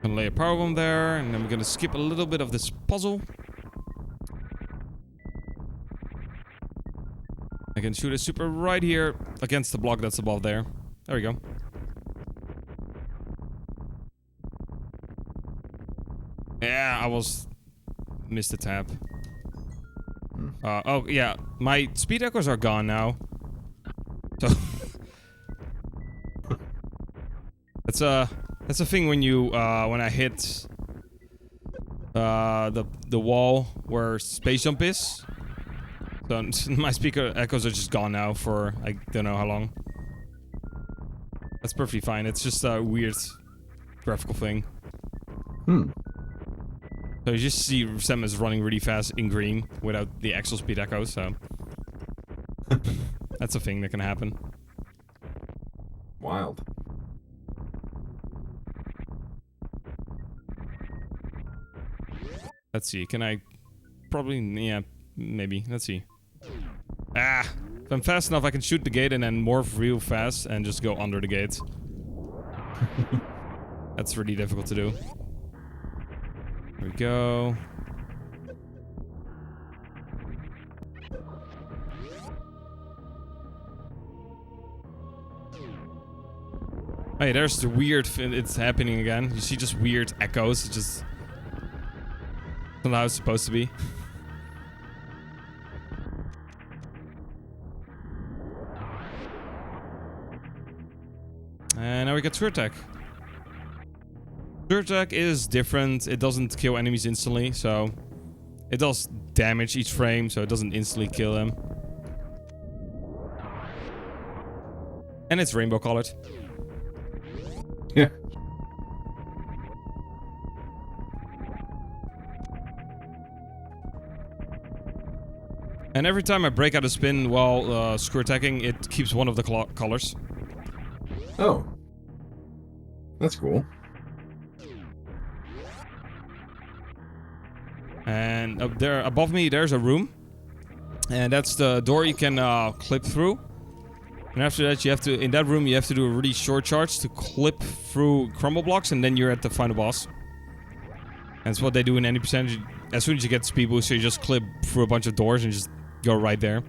Gonna lay a power bomb there, and then we're gonna skip a little bit of this puzzle. I can shoot a super right here against the block that's above there. There we go. Yeah, I missed the tap. Oh yeah, my speed echoes are gone now. So that's a thing when you when I hit the wall where space jump is. So my speaker echoes are just gone now for I don't know how long. That's perfectly fine. It's just a weird graphical thing. So you just see Samus running really fast in green without the actual speed echoes, so that's a thing that can happen. Wild. Let's see, can I probably, yeah, maybe, let's see. Ah, if I'm fast enough I can shoot the gate and then morph real fast and just go under the gate. That's really difficult to do. There we go. Hey, there's the weird it's happening again. You see just weird echoes. It's just not how it's supposed to be. And now we got Sword Attack is different. It doesn't kill enemies instantly, so it does damage each frame, so it doesn't instantly kill them. And it's rainbow colored. Yeah. And every time I break out a spin while screw attacking, it keeps one of the colors. Oh. That's cool. And up there, above me, there's a room. And that's the door you can clip through. And after that, you have to, in that room, you have to do a really short charge to clip through crumble blocks, and then you're at the final boss. And that's what they do in any percentage. As soon as you get speed boost, so you just clip through a bunch of doors and just go right there.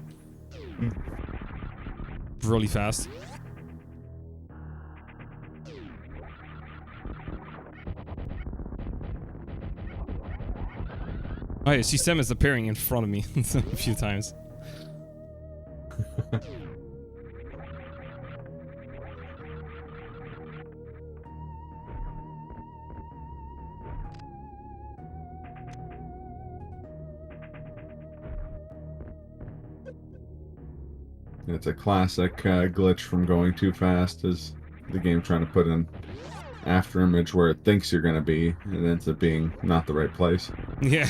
Really fast. Oh yeah, see Samus appearing in front of me a few times. It's a classic glitch from going too fast, is the game trying to put an after image where it thinks you're going to be, and it ends up being not the right place. Yeah.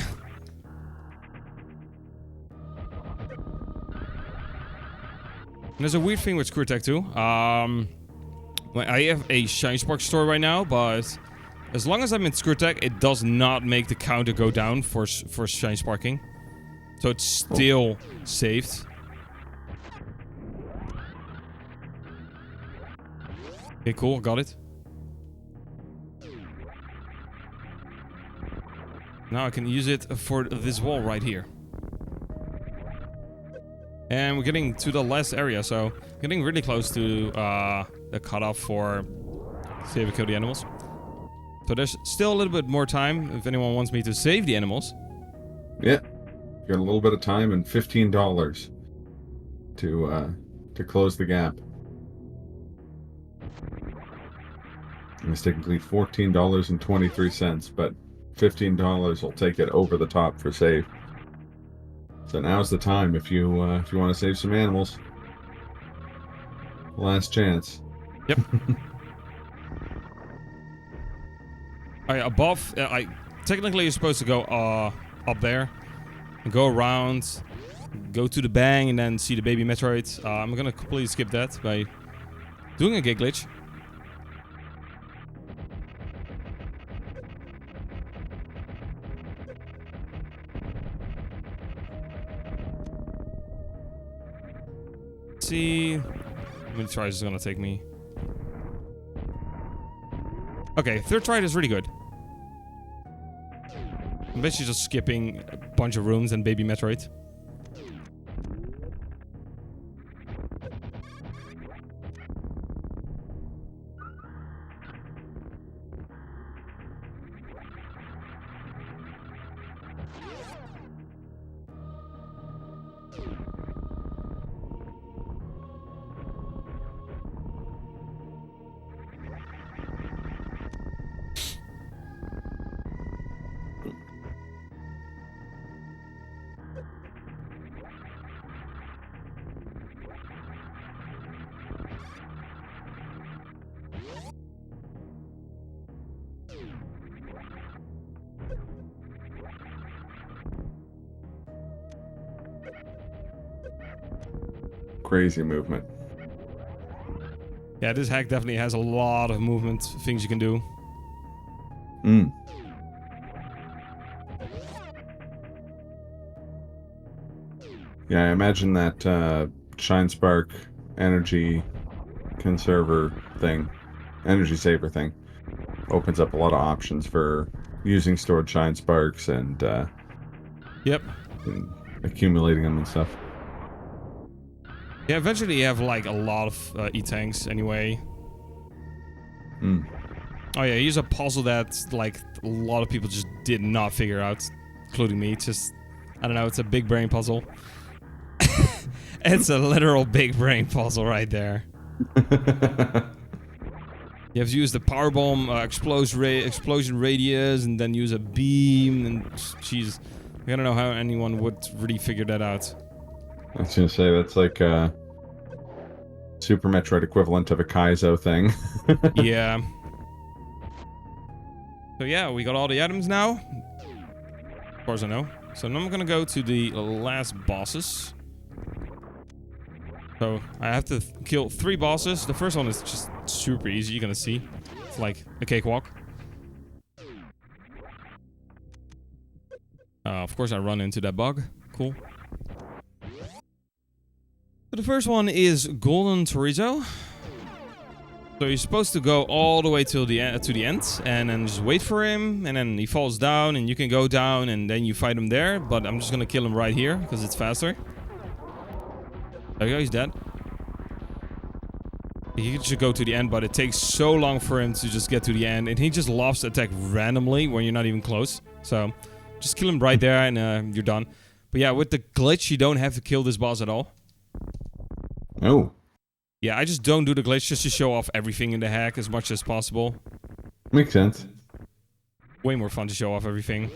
And there's a weird thing with Screw Attack too. I have a Shine Spark store right now, but as long as I'm in Screw Attack, it does not make the counter go down for Shine Sparking. So it's still saved. Okay, cool, got it. Now I can use it for this wall right here. And we're getting to the last area, so getting really close to the cutoff for save and kill the animals. So there's still a little bit more time if anyone wants me to save the animals. Yeah, got a little bit of time and $15 to close the gap. It's technically $14.23, but $15 will take it over the top for save. So now's the time if you want to save some animals. Last chance. Yep. Above, technically you're supposed to go up there, and go around, go to the bang, and then see the baby Metroid. I'm gonna completely skip that by doing a gate glitch. See how many tries is gonna take me. Okay, third try is really good. I'm basically just skipping a bunch of rooms and baby Metroid. Crazy movement. Yeah, this hack definitely has a lot of movement things you can do. Yeah, I imagine that Shine Spark energy conserver thing, energy saver thing, opens up a lot of options for using stored Shine Sparks and Yep. and accumulating them and stuff. Yeah, eventually you have like a lot of E-tanks anyway. Oh yeah, here's a puzzle that like a lot of people just did not figure out, including me. It's just, I don't know, it's a big brain puzzle. It's a literal big brain puzzle right there. You have to use the power bomb explosion radius, and then use a beam, and jeez, I don't know how anyone would really figure that out. I was gonna say that's like a Super Metroid equivalent of a Kaizo thing. Yeah. So yeah, we got all the items now. As far as I know. So now I'm gonna go to the last bosses. So I have to kill 3 bosses. The first one is just super easy, you're gonna see. It's like a cakewalk. Of course I run into that bug. Cool. So the first one is Golden Chorizo. So you're supposed to go all the way till the end, and then just wait for him, and then he falls down, and you can go down, and then you fight him there. But I'm just gonna kill him right here because it's faster. There you go, he's dead. He should go to the end, but it takes so long for him to just get to the end, and he just loves to attack randomly when you're not even close. So just kill him right there, and you're done. But yeah, with the glitch, you don't have to kill this boss at all. Oh. Yeah, I just don't do the glitch just to show off everything in the hack as much as possible. Makes sense. Way more fun to show off everything.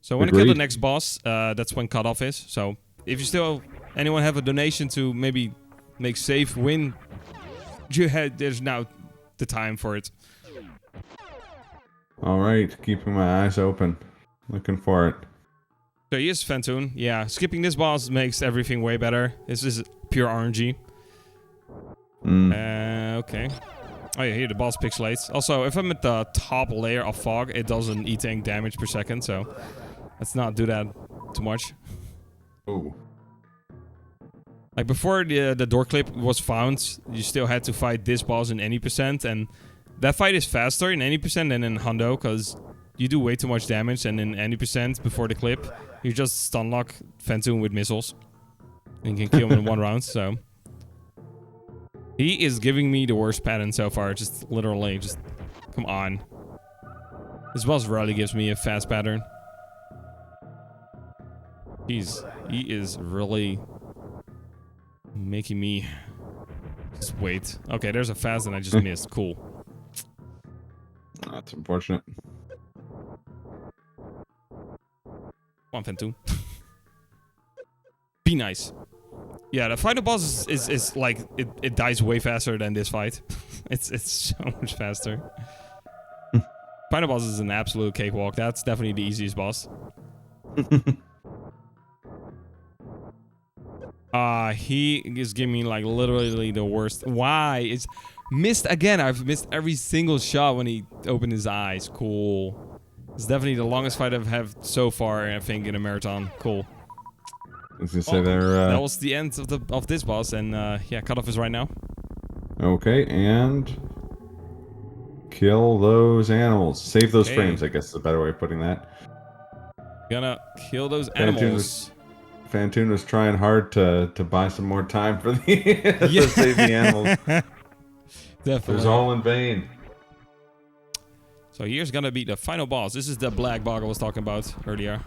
So when I kill the next boss, that's when cutoff is. So if you still anyone have a donation to maybe make safe win. There's now the time for it. All right, keeping my eyes open, looking for it. So here's Phantoon. Yeah, skipping this boss makes everything way better. This is pure RNG. Okay. Oh yeah, here the boss pixelates. Also, if I'm at the top layer of fog, it doesn't eat any damage per second, so let's not do that too much. Ooh. Like before the door clip was found, you still had to fight this boss in any percent, and that fight is faster in any percent than in Hundo, because you do way too much damage, and in any percent before the clip, you just stun lock Phantoon with missiles. And you can kill him in one round, so... He is giving me the worst pattern so far, just literally, just... Come on. This boss rarely gives me a fast pattern. He is really... making me... just wait. Okay, there's a fast and I just missed. Cool. That's unfortunate. Come on, Phantoon. Be nice. Yeah, the final boss is like it dies way faster than this fight. it's so much faster. Final boss is an absolute cakewalk. That's definitely the easiest boss. He is giving me like literally the worst. Why? It's missed again. I've missed every single shot when he opened his eyes. Cool. It's definitely the longest fight I've had so far, I think, in a marathon. Cool. I was gonna say there. That was the end of this boss, and yeah, cutoff is right now. Okay, and kill those animals. Save those frames, I guess is a better way of putting that. Gonna kill those animals. Phantoon was trying hard to buy some more time for the to save the animals. Definitely. It was all in vain. So here's gonna be the final boss. This is the black bug I was talking about earlier.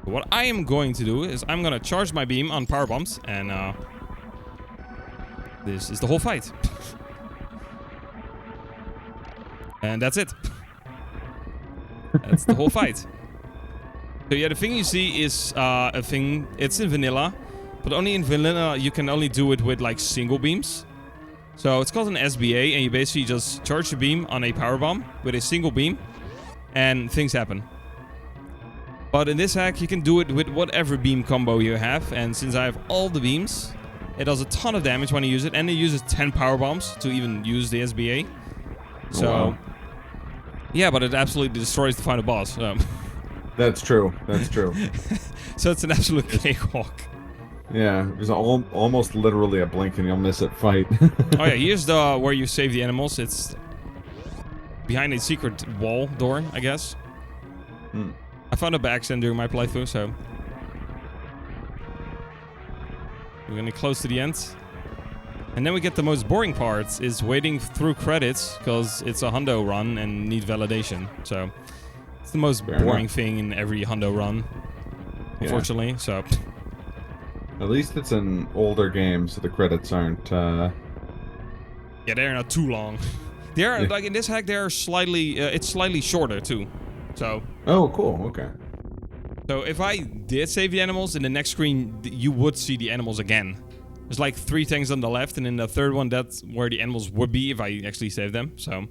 What I am going to do is I'm gonna charge my beam on power bombs, and this is the whole fight. And that's it. That's the whole fight. So yeah, the thing you see is a thing. It's in vanilla, but only in vanilla you can only do it with like single beams. So it's called an SBA, and you basically just charge the beam on a power bomb with a single beam, and things happen. But in this hack, you can do it with whatever beam combo you have, and since I have all the beams, it does a ton of damage when you use it, and it uses 10 power bombs to even use the SBA. So, wow. Yeah, but it absolutely destroys the final boss. That's true. That's true. So it's an absolute cakewalk. Yeah, it was almost literally a blink and you'll miss it fight. Oh yeah, here's the where you save the animals. It's behind a secret wall door, I guess. I found it by accident during my playthrough, so we're gonna close to the end. And then we get the most boring part, is waiting through credits, because it's a hundo run and need validation. So it's the most boring thing in every hundo run, unfortunately. So at least it's an older game, so the credits aren't... Yeah, they're not too long. They're like in this hack, they're slightly... it's slightly shorter, too. So... Oh, cool. Okay. So if I did save the animals, in the next screen, you would see the animals again. There's like 3 things on the left, and in the third one, that's where the animals would be if I actually saved them, so...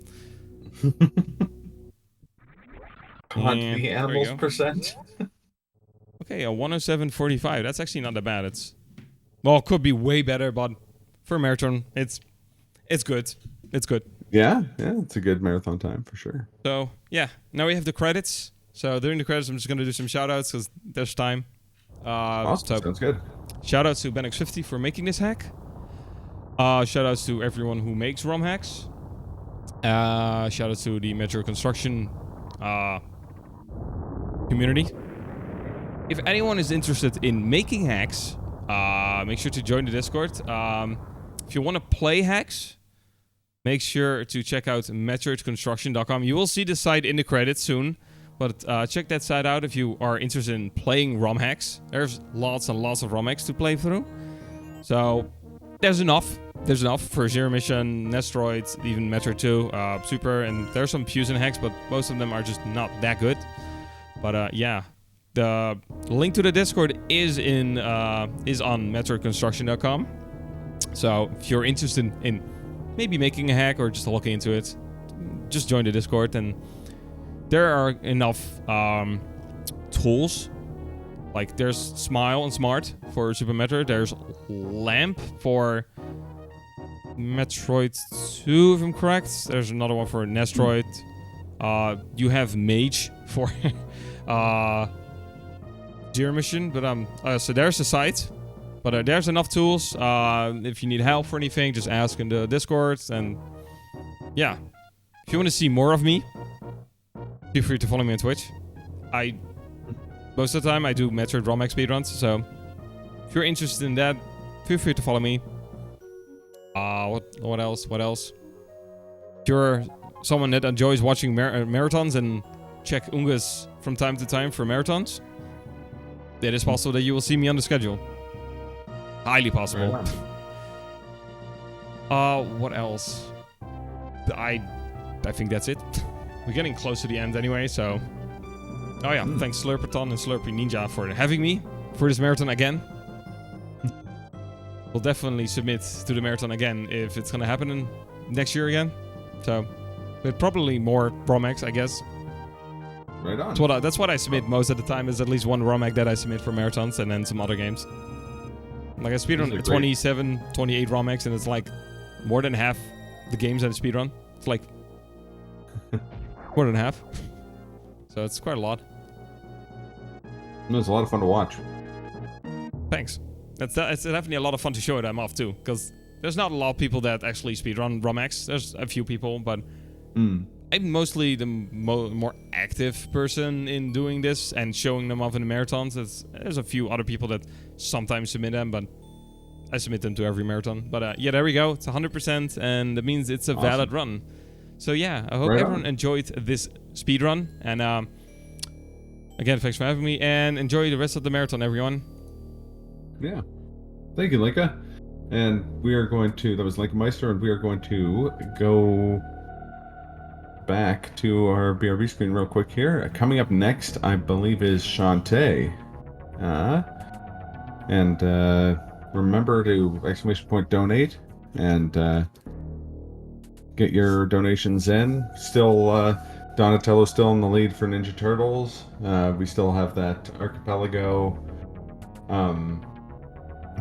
On the animals percent? Okay, a 107.45. That's actually not that bad. It's... Well, it could be way better, but for a marathon, it's good. It's good. Yeah, it's a good marathon time for sure. So, yeah. Now we have the credits. So during the credits, I'm just going to do some shoutouts because there's time. Awesome. So sounds good. Shoutouts to BenX50 for making this hack. Shoutouts to everyone who makes ROM hacks. Shoutouts to the Metroid construction community. If anyone is interested in making hacks, make sure to join the Discord. If you want to play hacks, make sure to check out metroidconstruction.com. You will see the site in the credits soon, but check that site out if you are interested in playing ROM hacks. There's lots and lots of ROM hacks to play through. So there's enough. There's enough for Zero Mission, Metroid, even Metroid 2, Super, and there's some Fusion hacks, but most of them are just not that good. But yeah. The link to the Discord is on metroidconstruction.com. So if you're interested in maybe making a hack or just looking into it, just join the Discord. And there are enough tools. Like there's Smile and Smart for Super Metroid. There's Lamp for Metroid 2, if I'm correct. There's another one for Nestroid. You have Mage for Zero Mission. But so there's the site. But there's enough tools. If you need help for anything, just ask in the Discord. And yeah, if you want to see more of me, feel free to follow me on Twitch. Most of the time I do Metroid ROM X speedruns, so if you're interested in that, feel free to follow me. What else? What else? If you're someone that enjoys watching marathons and check Ungus from time to time for marathons, it is possible that you will see me on the schedule. Highly possible. What else? I think that's it. We're getting close to the end anyway, so... Oh yeah, thanks Slurpathon and Slurpy Ninja for having me for this marathon again. We'll definitely submit to the marathon again if it's gonna happen next year again. So, with probably more ROM-X, I guess. Right on. That's what I submit most of the time, is at least one ROM-X that I submit for marathons and then some other games. Like I speedrun 27, 28 ROM-X, and it's like more than half the games that I speedrun. It's like more than half. So it's quite a lot. It's a lot of fun to watch. Thanks. It's definitely a lot of fun to show them off too, because there's not a lot of people that actually speedrun ROM-X. There's a few people, but I'm mostly the more active person in doing this and showing them off in the marathons. There's a few other people that sometimes submit them, but I submit them to every marathon. But yeah, there we go. It's 100%, and that means it's a valid run. So yeah, I hope everyone enjoyed this speedrun. And again, thanks for having me, and enjoy the rest of the marathon, everyone. Yeah. Thank you, Linka. And we are going to... That was LinkaMeister, and we are going to go back to our BRB screen real quick here. Coming up next, I believe, is Shantae. And remember to ! Donate and get your donations in. Still, Donatello's still in the lead for Ninja Turtles. We still have that Archipelago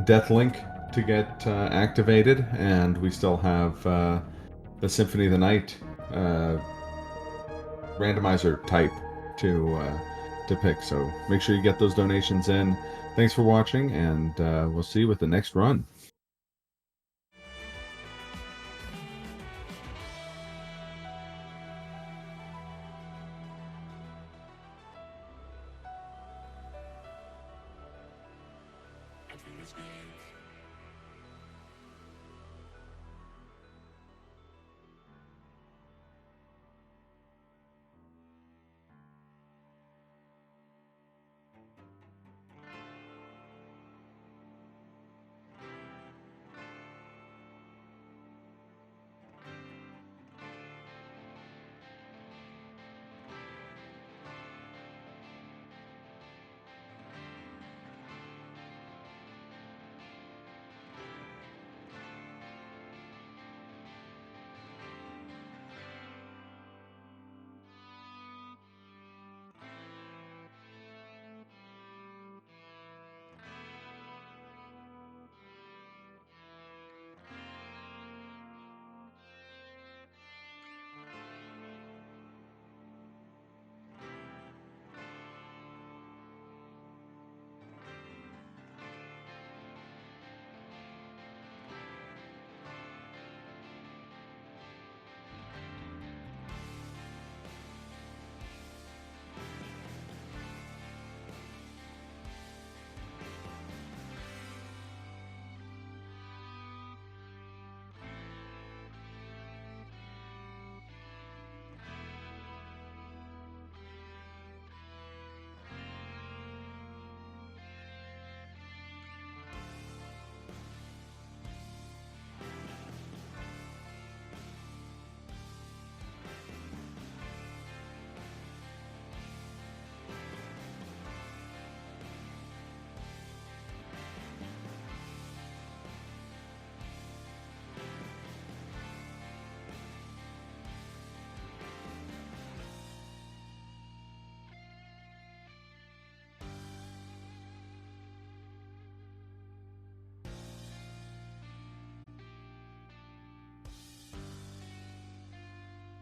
Death Link to get activated, and we still have the Symphony of the Night randomizer type to pick. So make sure you get those donations in. Thanks for watching, and we'll see you with the next run. I feel it's good.